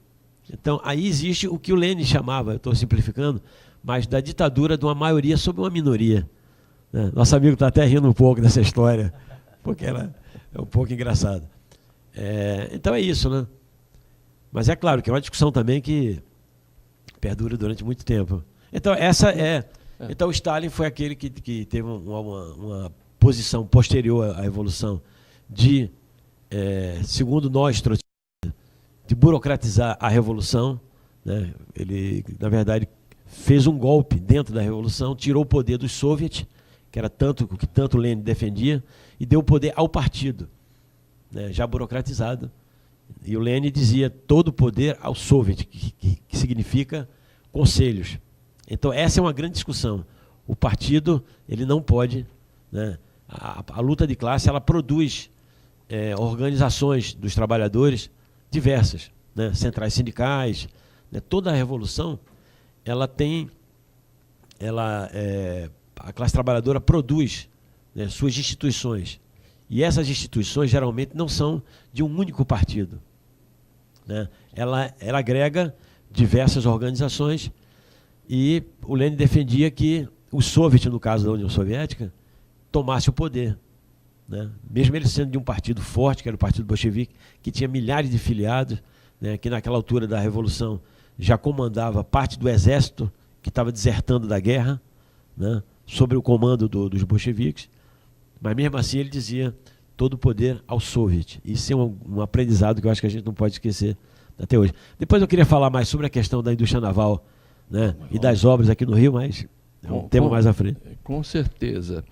Então aí existe o que o Lênin chamava, eu estou simplificando, mas da ditadura de uma maioria sobre uma minoria. Né? Nosso amigo está até rindo um pouco dessa história, porque ela é um pouco engraçada. Então é isso, né? Mas é claro que é uma discussão também que perdura durante muito tempo. Então, então o Stalin foi aquele que teve uma posição posterior à Revolução de, segundo nós, de burocratizar a Revolução, né? Ele, na verdade, fez um golpe dentro da Revolução, tirou o poder dos soviets, que era o que tanto Lenin defendia, e deu o poder ao partido, né? Já burocratizado. E o Lenin dizia todo o poder ao soviet, que significa conselhos. Então essa é uma grande discussão. O partido, ele não pode, né? A luta de classe, ela produz organizações dos trabalhadores diversas, né? Centrais sindicais, né? Toda a revolução, a classe trabalhadora produz, né, suas instituições. E essas instituições geralmente não são de um único partido, né? Ela agrega diversas organizações e o Lenin defendia que o Soviet, no caso da União Soviética, tomasse o poder, né? Mesmo ele sendo de um partido forte, que era o Partido Bolchevique, que tinha milhares de filiados, né, que naquela altura da Revolução já comandava parte do exército que estava desertando da guerra, né, sob o comando dos bolcheviques. Mas mesmo assim ele dizia todo o poder ao Soviet. Isso é um aprendizado que eu acho que a gente não pode esquecer até hoje. Depois eu queria falar mais sobre a questão da indústria naval, né, e das obras aqui no Rio, mas é um tema mais à frente.
Com certeza.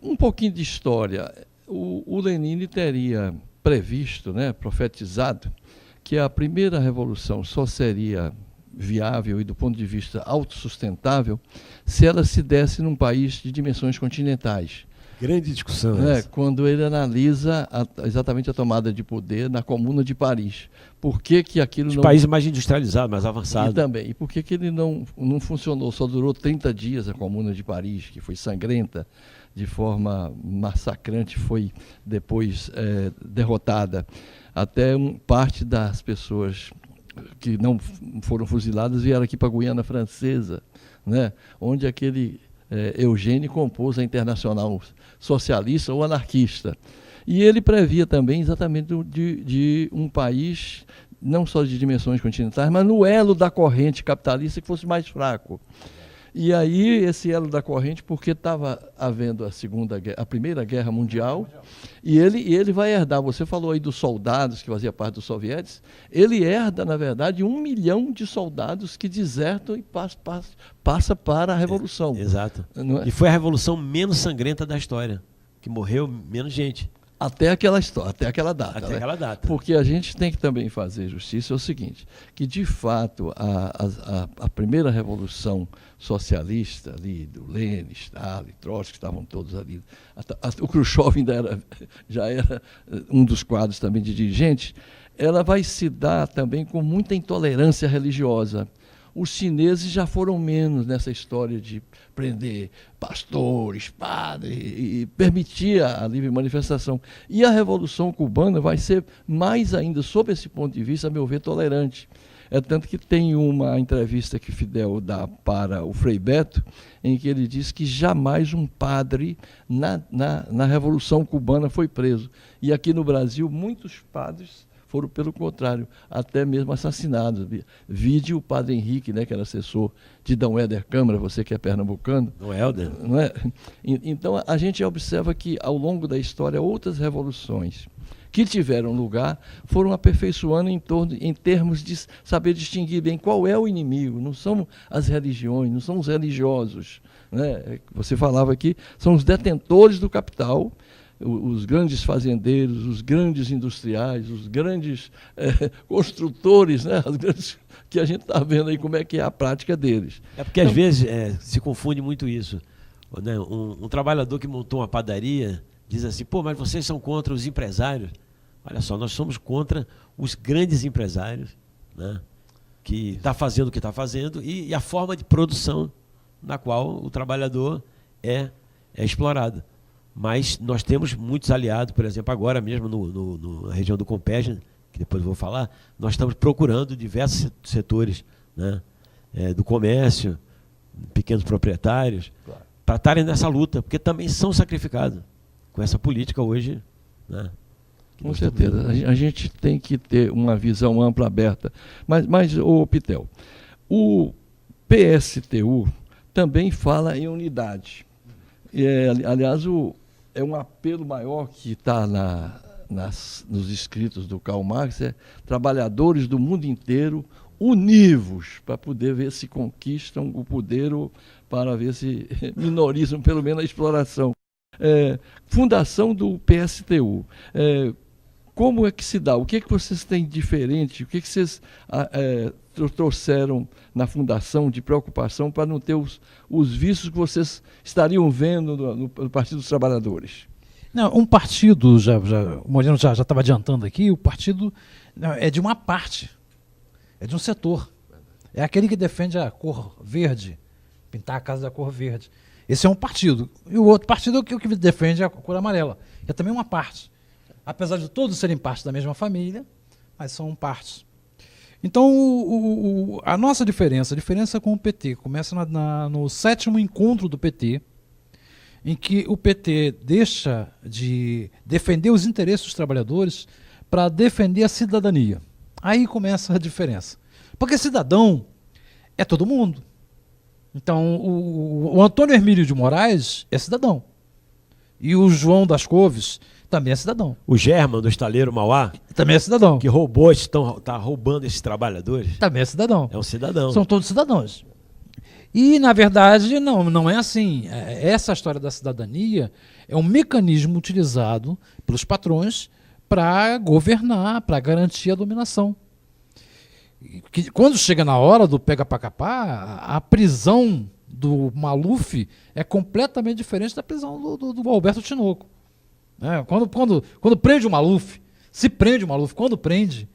Um pouquinho de história. O Lenin teria previsto, né, profetizado, que a primeira revolução só seria viável e do ponto de vista autossustentável se ela se desse num país de dimensões continentais.
Grande discussão.
Quando ele analisa exatamente a tomada de poder na Comuna de Paris. Por que aquilo não...
países mais industrializados, mais avançados.
E também. E por que ele não funcionou? Só durou 30 dias a Comuna de Paris, que foi sangrenta, de forma massacrante, foi depois derrotada. Até parte das pessoas que não foram fuziladas vieram aqui para a Guiana Francesa, né? Onde aquele Eugênio compôs a Internacional Socialista ou Anarquista. E ele previa também exatamente de um país, não só de dimensões continentais, mas no elo da corrente capitalista que fosse mais fraco. E aí, esse elo da corrente, porque estava havendo a Primeira Guerra Mundial, e ele vai herdar, você falou aí dos soldados que fazia parte dos sovietes, ele herda, na verdade, 1 milhão de soldados que desertam e passa para a Revolução.
Exato.
Não é?
E foi a revolução menos sangrenta da história, que morreu menos gente.
Até aquela história, até aquela data.
Até
né?
aquela data.
Porque a gente tem que também fazer justiça, é o seguinte, que de fato a primeira revolução socialista ali, do Lenin, Stalin, Trotsky, estavam todos ali, o Khrushchev já era um dos quadros também de dirigente, ela vai se dar também com muita intolerância religiosa. Os chineses já foram menos nessa história de prender pastores, padres, e permitia a livre manifestação. E a Revolução Cubana vai ser mais ainda, sob esse ponto de vista, a meu ver, tolerante. É tanto que tem uma entrevista que Fidel dá para o Frei Beto, em que ele diz que jamais um padre na Revolução Cubana foi preso. E aqui no Brasil, muitos padres foram, pelo contrário, até mesmo assassinados. Vide o padre Henrique, né, que era assessor de D. Éder Câmara, você que é pernambucano.
Não é, Helder?
Não é? Então, a gente observa que, ao longo da história, outras revoluções que tiveram lugar foram aperfeiçoando em termos de saber distinguir bem qual é o inimigo. Não são as religiões, não são os religiosos, né? Você falava aqui, são os detentores do capital, os grandes fazendeiros, os grandes industriais, os grandes construtores, né? As grandes, que a gente está vendo aí como é que é a prática deles.
É porque às vezes se confunde muito isso. Né? Um trabalhador que montou uma padaria diz assim, pô, mas vocês são contra os empresários. Olha só, nós somos contra os grandes empresários, né? Que está fazendo o que está fazendo e a forma de produção na qual o trabalhador é explorado. Mas nós temos muitos aliados, por exemplo, agora mesmo na região do Compeg, que depois eu vou falar, nós estamos procurando diversos setores, né, do comércio, pequenos proprietários, claro, para estarem nessa luta, porque também são sacrificados com essa política hoje. Né,
com certeza, a gente tem que ter uma visão ampla, aberta. Mas ô Pitel, o PSTU também fala em unidade. Aliás, é um apelo maior que está nos escritos do Karl Marx, trabalhadores do mundo inteiro univos para poder ver se conquistam o poder ou para ver se minorizam pelo menos a exploração. Fundação do PSTU. Como é que se dá? O que é que vocês têm de diferente? O que é que vocês trouxeram na fundação de preocupação para não ter os vícios que vocês estariam vendo no Partido dos Trabalhadores?
Não, um partido, o Moreno já estava adiantando aqui, o partido é de uma parte, é de um setor. É aquele que defende a cor verde, pintar a casa da cor verde. Esse é um partido. E o outro partido é o que defende a cor amarela, que é também uma parte. Apesar de todos serem parte da mesma família, mas são partes. Então, a nossa diferença com o PT, começa no 7º encontro do PT, em que o PT deixa de defender os interesses dos trabalhadores para defender a cidadania. Aí começa a diferença. Porque cidadão é todo mundo. Então, o Antônio Hermílio de Moraes é cidadão. E o João das Couves também é cidadão.
O German, do estaleiro Mauá,
também é cidadão.
Que está roubando esses trabalhadores.
Também é cidadão.
É um cidadão.
São todos cidadãos. E, na verdade, não é assim. Essa história da cidadania é um mecanismo utilizado pelos patrões para governar, para garantir a dominação. Quando chega na hora do pega pra capar, a prisão do Maluf é completamente diferente da prisão do Alberto Tinoco. Quando prende o Maluf, se prende o Maluf, quando prende,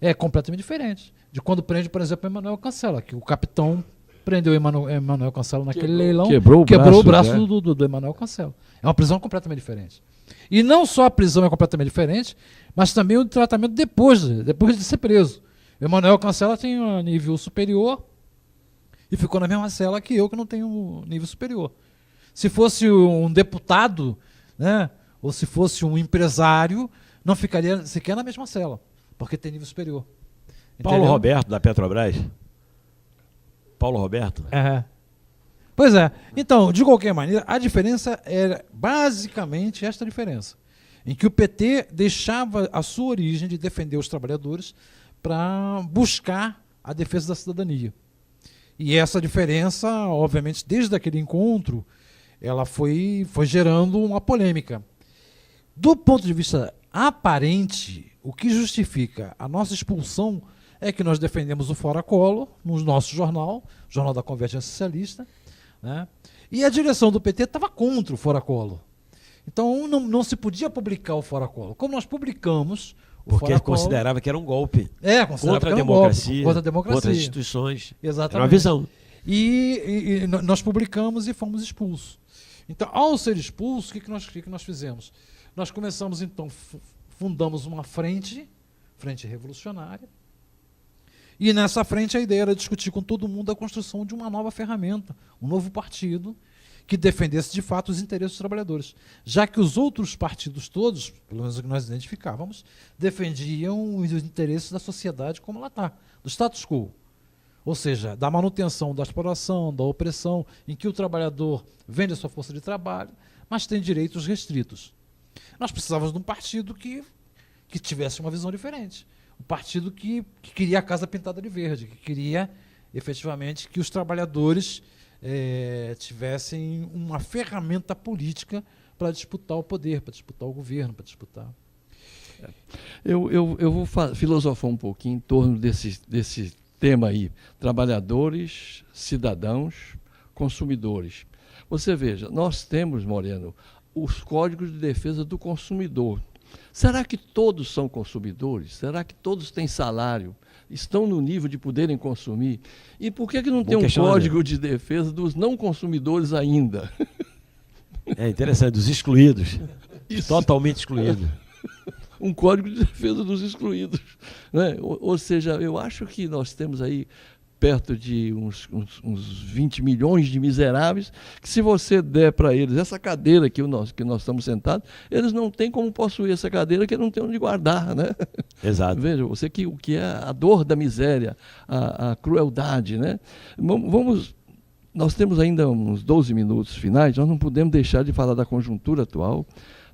é completamente diferente de quando prende, por exemplo, o Emanuel Cancela, que o capitão prendeu o Emanuel Cancela naquele leilão, quebrou o braço do Emanuel Cancela. É uma prisão completamente diferente. E não só a prisão é completamente diferente, mas também o tratamento depois de ser preso. O Emanuel Cancela tem um nível superior e ficou na mesma cela que eu, que não tenho nível superior. Se fosse um deputado, né, ou se fosse um empresário, não ficaria sequer na mesma cela, porque tem nível superior.
Paulo
Entendeu?
Roberto, da Petrobras. Paulo Roberto.
Pois é. Então, de qualquer maneira, a diferença era basicamente esta diferença, em que o PT deixava a sua origem de defender os trabalhadores para buscar a defesa da cidadania. E essa diferença, obviamente, desde aquele encontro, ela foi gerando uma polêmica. Do ponto de vista aparente, o que justifica a nossa expulsão é que nós defendemos o Fora Collor no nosso jornal, Jornal da Convergência Socialista, né? E a direção do PT estava contra o Fora Collor. Então não se podia publicar o Fora Collor. Como nós publicamos o
Porque considerava que era um golpe
contra a
democracia,
contra a democracia,
contra as instituições.
Exatamente.
Era uma visão.
E nós publicamos e fomos expulsos. Então, ao ser expulsos, o que nós fizemos? Nós começamos, então, fundamos uma frente revolucionária, E nessa frente a ideia era discutir com todo mundo a construção de uma nova ferramenta, um novo partido que defendesse de fato os interesses dos trabalhadores. Já que os outros partidos todos, pelo menos o que nós identificávamos, defendiam os interesses da sociedade como ela está, do status quo. Ou seja, da manutenção da exploração, da opressão, em que o trabalhador vende a sua força de trabalho, mas tem direitos restritos. Nós precisávamos de um partido que tivesse uma visão diferente. Um partido que queria a casa pintada de verde, que queria efetivamente que os trabalhadores tivessem uma ferramenta política para disputar o poder, para disputar o governo, para disputar.
Eu vou filosofar um pouquinho em torno desse tema aí: trabalhadores, cidadãos, consumidores. Você veja, nós temos, Moreno, os códigos de defesa do consumidor. Será que todos são consumidores? Será que todos têm salário? Estão no nível de poderem consumir? E por que não tem um código de defesa dos não consumidores ainda?
É interessante, dos excluídos.
Isso.
Totalmente excluídos.
Um código de defesa dos excluídos, né? Ou seja, eu acho que nós temos aí perto de uns 20 milhões de miseráveis, que se você der para eles essa cadeira que nós estamos sentados, eles não têm como possuir essa cadeira, que não tem onde guardar, né?
Exato.
Veja, você o que é a dor da miséria, a crueldade, né? Nós temos ainda uns 12 minutos finais, nós não podemos deixar de falar da conjuntura atual,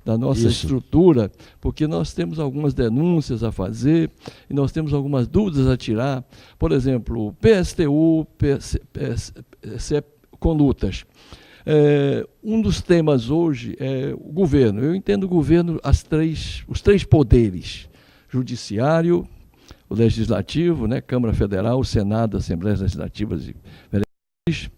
da nossa estrutura, porque nós temos algumas denúncias a fazer e nós temos algumas dúvidas a tirar. Por exemplo, PSTU, condutas. Um dos temas hoje é o governo. Eu entendo o governo, os três poderes: judiciário, o legislativo, né, Câmara Federal, Senado, Assembleias Legislativas e vereadores.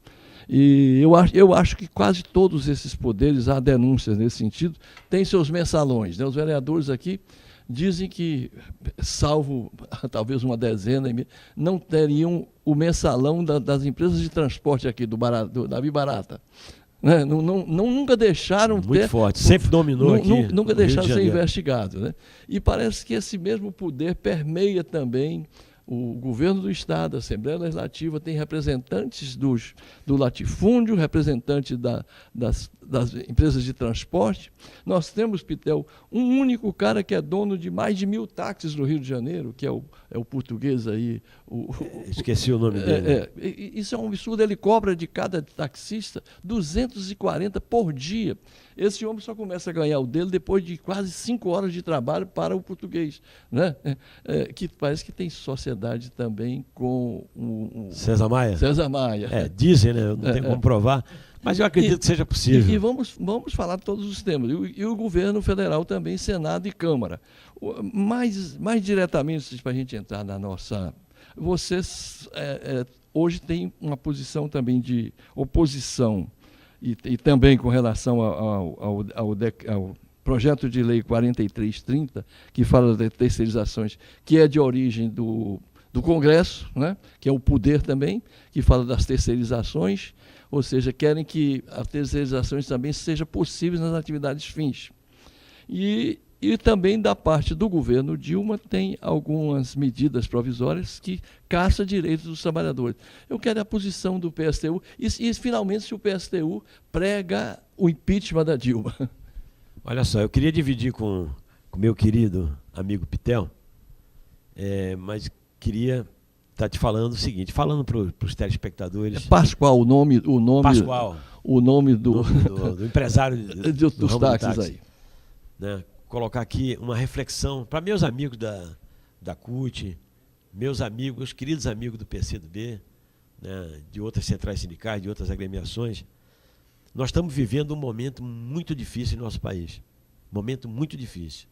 E eu acho que quase todos esses poderes, há denúncias nesse sentido, têm seus mensalões, né? Os vereadores aqui dizem que, salvo talvez uma dezena, não teriam o mensalão das empresas de transporte aqui, da Vibarata. Né? Nunca deixaram
muito forte, sempre dominou aqui.
Nunca deixaram ser investigado, né? E parece que esse mesmo poder permeia também o governo do Estado, a Assembleia Legislativa, tem representantes do latifúndio, representantes das empresas de transporte. Nós temos, Pitel, um único cara que é dono de mais de 1000 táxis no Rio de Janeiro, que é o português aí.
Esqueci o nome dele.
Isso é um absurdo. Ele cobra de cada taxista 240 por dia. Esse homem só começa a ganhar o dele depois de quase 5 horas de trabalho para o português, né? Que parece que tem sociedade também com o
César Maia.
César Maia.
Dizem, né? Não tem como provar, mas eu acredito que seja possível.
E vamos falar de todos os temas. E o governo federal também, Senado e Câmara. Mais diretamente, para a gente entrar na nossa... Vocês hoje têm uma posição também de oposição, e também com relação ao projeto de lei 4330, que fala de terceirizações, que é de origem do Congresso, né? Que é o poder também, que fala das terceirizações, ou seja, querem que as terceirizações também sejam possíveis nas atividades fins. E também da parte do governo Dilma tem algumas medidas provisórias que caçam direitos dos trabalhadores. Eu quero a posição do PSTU e finalmente, se o PSTU prega o impeachment da Dilma.
Olha só, eu queria dividir com meu querido amigo Pitel, mas queria estar te falando o seguinte, falando para os telespectadores...
É Pascoal, o nome
Pascoal,
o nome do
empresário
dos táxis aí.
Né? Colocar aqui uma reflexão para meus amigos da CUT, meus queridos amigos do PCdoB, né, de outras centrais sindicais, de outras agremiações. Nós estamos vivendo um momento muito difícil em nosso país. Momento muito difícil.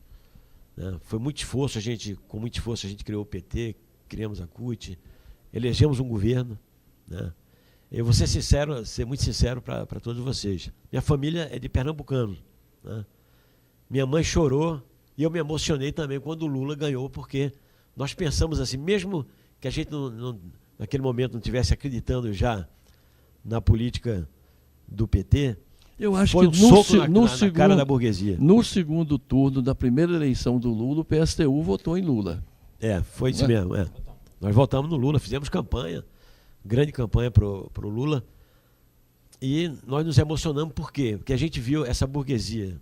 Né? Foi muito esforço, com muito esforço a gente criou o PT, criamos a CUT, elegemos um governo. Né? Eu vou ser muito sincero para todos vocês. Minha família é de pernambucano. Né? Minha mãe chorou e eu me emocionei também quando o Lula ganhou, porque nós pensamos assim, mesmo que a gente naquele momento não estivesse acreditando já na política do PT,
eu acho
foi
que
soco na cara da burguesia.
No segundo turno da primeira eleição do Lula, o PSTU votou em Lula.
Foi isso mesmo. Nós votamos no Lula, fizemos campanha, grande campanha para o Lula. E nós nos emocionamos por quê? Porque a gente viu essa burguesia.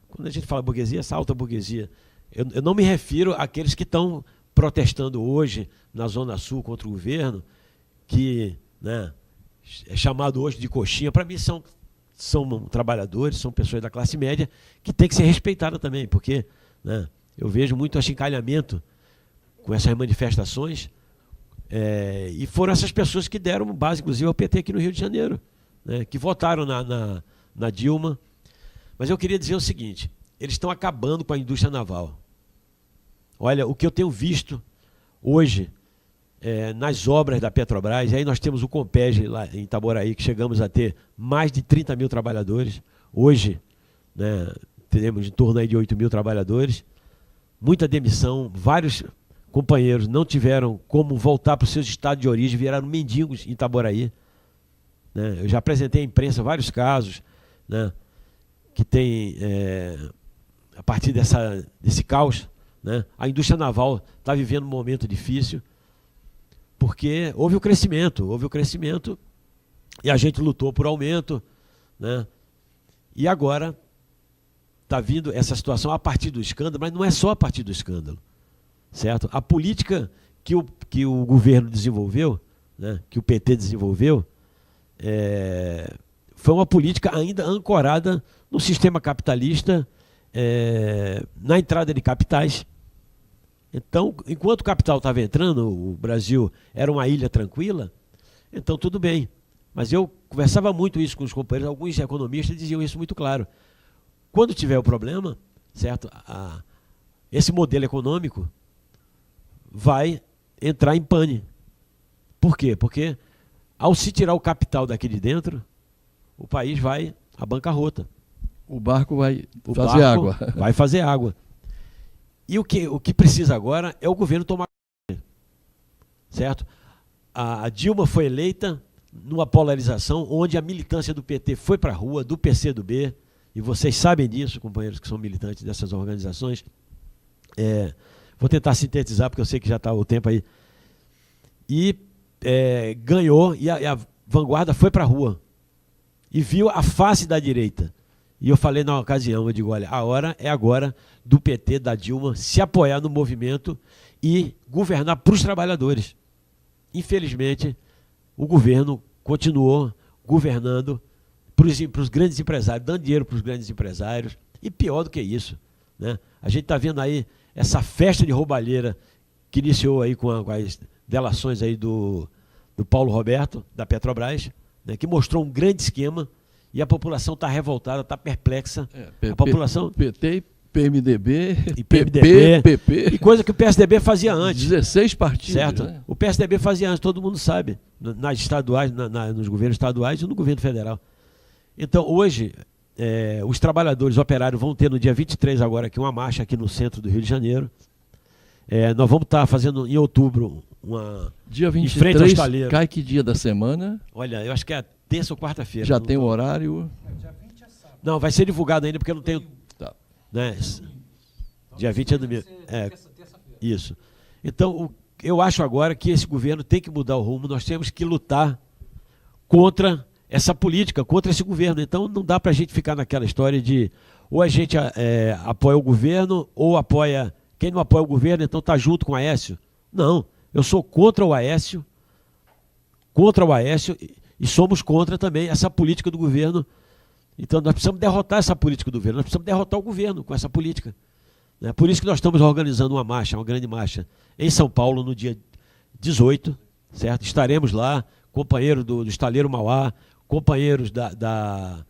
Quando a gente fala burguesia, essa alta burguesia, eu não me refiro àqueles que estão protestando hoje na Zona Sul contra o governo, que, né, é chamado hoje de coxinha. Para mim são trabalhadores, são pessoas da classe média que tem que ser respeitada também, porque, né, eu vejo muito achincalhamento com essas manifestações, e foram essas pessoas que deram base, inclusive, ao PT aqui no Rio de Janeiro, né, que votaram na Dilma. Mas eu queria dizer o seguinte, eles estão acabando com a indústria naval. Olha, o que eu tenho visto hoje nas obras da Petrobras, e aí nós temos o Compeg lá em Itaboraí, que chegamos a ter mais de 30 mil trabalhadores. Hoje, né, teremos em torno aí de 8 mil trabalhadores. Muita demissão, vários companheiros não tiveram como voltar para os seus estados de origem, viraram mendigos em Itaboraí. Né? Eu já apresentei à imprensa vários casos, né, que tem, a partir desse caos, né, a indústria naval está vivendo um momento difícil, porque houve o crescimento, e a gente lutou por aumento, né, e agora está vindo essa situação a partir do escândalo, mas não é só a partir do escândalo, certo? A política que o governo desenvolveu, né, que o PT desenvolveu, foi uma política ainda ancorada no sistema capitalista, na entrada de capitais. Então, enquanto o capital estava entrando, o Brasil era uma ilha tranquila, então tudo bem. Mas eu conversava muito isso com os companheiros, alguns economistas diziam isso muito claro. Quando tiver o problema, certo? Esse modelo econômico vai entrar em pane. Por quê? Porque ao se tirar o capital daqui de dentro, o país vai à bancarrota.
O barco vai fazer água.
Vai fazer água. E o que precisa agora é o governo tomar, certo? A Dilma foi eleita numa polarização onde a militância do PT foi para a rua, do PCdoB, e vocês sabem disso, companheiros que são militantes dessas organizações. Vou tentar sintetizar, porque eu sei que já está o tempo aí. E ganhou, e a vanguarda foi para a rua, e viu a face da direita. E eu falei na ocasião, eu digo, olha, a hora é agora do PT, da Dilma, se apoiar no movimento e governar para os trabalhadores. Infelizmente, o governo continuou governando para os grandes empresários, dando dinheiro para os grandes empresários, e pior do que isso, né? A gente está vendo aí essa festa de roubalheira que iniciou aí com as delações aí do Paulo Roberto, da Petrobras, né, que mostrou um grande esquema. E a população está revoltada, está perplexa. A população...
PT, PMDB,
e PMDB,
PP.
E coisa que o PSDB fazia antes.
16 partidos.
Certo?
Né?
O PSDB fazia antes, todo mundo sabe. Nas estaduais, nos governos estaduais e no governo federal. Então, hoje, os trabalhadores operários vão ter no dia 23 agora aqui uma marcha aqui no centro do Rio de Janeiro. Nós vamos estar fazendo em outubro uma...
Dia 23,
em frente ao estaleiro.
Cai que dia da semana?
Olha, eu acho que é terça ou quarta-feira.
Já tem o horário?
Não, vai ser divulgado ainda porque eu não tenho...
Tá.
Né? Dia 20 é domingo. Isso. Então, eu acho agora que esse governo tem que mudar o rumo, nós temos que lutar contra essa política, contra esse governo. Então, não dá para a gente ficar naquela história de ou a gente apoia o governo ou apoia... Quem não apoia o governo, então está junto com o Aécio. Não, eu sou contra o Aécio, e somos contra também essa política do governo. Então nós precisamos derrotar essa política do governo, nós precisamos derrotar o governo com essa política. Né? Por isso que nós estamos organizando uma marcha, uma grande marcha, em São Paulo, no dia 18, certo? Estaremos lá, companheiros do Estaleiro Mauá, companheiros da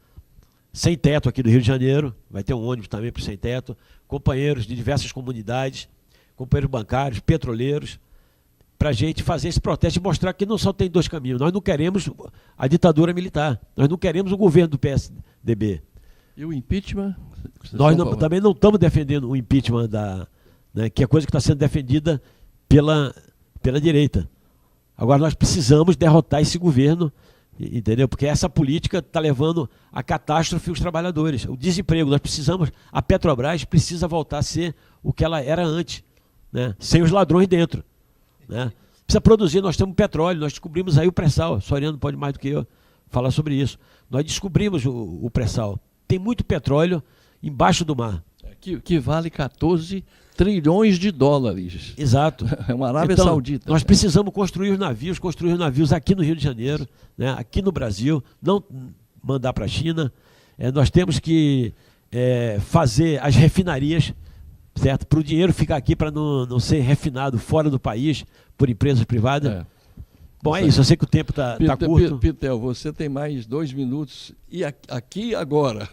Sem Teto aqui do Rio de Janeiro, vai ter um ônibus também para o Sem Teto, companheiros de diversas comunidades, companheiros bancários, petroleiros, para a gente fazer esse protesto e mostrar que não só tem dois caminhos. Nós não queremos a ditadura militar, nós não queremos o governo do PSDB.
E o impeachment?
Nós também não estamos defendendo o impeachment, né, que é coisa que está sendo defendida pela direita. Agora nós precisamos derrotar esse governo, entendeu? Porque essa política está levando à catástrofe os trabalhadores. O desemprego, a Petrobras precisa voltar a ser o que ela era antes, né, sem os ladrões dentro. Né? Precisa produzir, nós temos petróleo, nós descobrimos aí o pré-sal. Soriano pode mais do que eu falar sobre isso. Nós descobrimos o pré-sal. Tem muito petróleo embaixo do mar.
Que vale 14 trilhões de dólares.
Exato.
É uma Arábia
então,
Saudita.
Nós precisamos construir os navios aqui no Rio de Janeiro, né, aqui no Brasil, não mandar para a China. Nós temos que fazer as refinarias, certo? Para o dinheiro ficar aqui, para não ser refinado fora do país por empresas privadas. Bom, é isso. Eu sei que o tempo está curto.
Pitel, você tem mais 2 minutos. E aqui agora,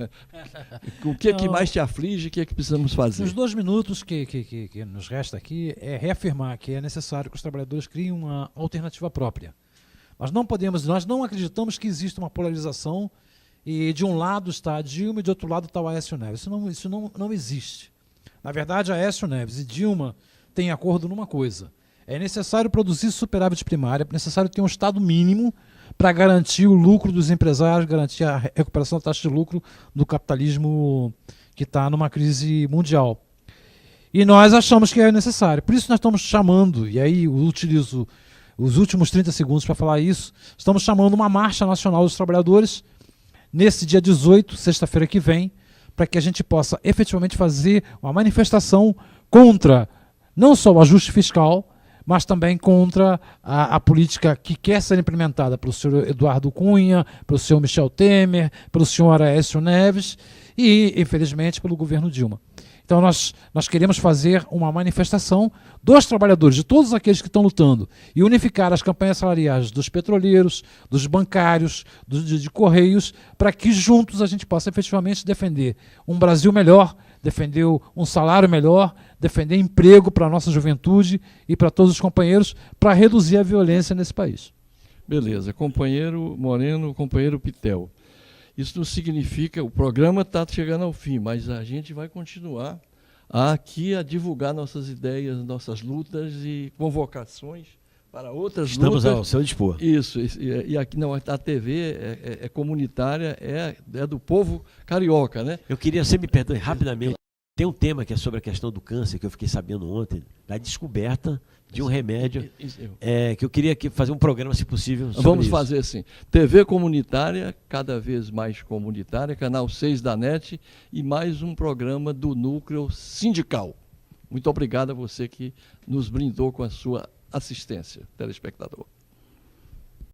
o que mais te aflige? O que precisamos fazer?
Nos 2 minutos que nos resta aqui é reafirmar que é necessário que os trabalhadores criem uma alternativa própria. Nós não acreditamos que exista uma polarização e de um lado está a Dilma e de outro lado está o Aécio Neves. Isso não existe. Na verdade, Aécio Neves e Dilma têm acordo numa coisa. É necessário produzir superávit primário, é necessário ter um Estado mínimo para garantir o lucro dos empresários, garantir a recuperação da taxa de lucro do capitalismo que está numa crise mundial. E nós achamos que é necessário. Por isso nós estamos chamando, e aí eu utilizo os últimos 30 segundos para falar isso, estamos chamando uma Marcha Nacional dos Trabalhadores nesse dia 18, sexta-feira que vem, para que a gente possa efetivamente fazer uma manifestação contra não só o ajuste fiscal, mas também contra a política que quer ser implementada pelo senhor Eduardo Cunha, pelo senhor Michel Temer, pelo senhor Aécio Neves e, infelizmente, pelo governo Dilma. Então nós queremos fazer uma manifestação dos trabalhadores, de todos aqueles que estão lutando, e unificar as campanhas salariais dos petroleiros, dos bancários, de Correios, para que juntos a gente possa efetivamente defender um Brasil melhor, defender um salário melhor, defender emprego para a nossa juventude e para todos os companheiros, para reduzir a violência nesse país.
Beleza. Companheiro Moreno, companheiro Pitel. Isso não significa, o programa está chegando ao fim, mas a gente vai continuar aqui a divulgar nossas ideias, nossas lutas e convocações para outras lutas.
Estamos ao seu dispor.
Isso, e aqui não, a TV é comunitária, é do povo carioca, né?
Eu queria, você me perdoe rapidamente, tem um tema que é sobre a questão do câncer, que eu fiquei sabendo ontem, da descoberta de um remédio, que eu queria fazer um programa, se possível, sobre
Vamos
isso.
fazer assim, TV comunitária, cada vez mais comunitária, Canal 6 da NET e mais um programa do Núcleo Sindical. Muito obrigado a você que nos brindou com a sua assistência, telespectador.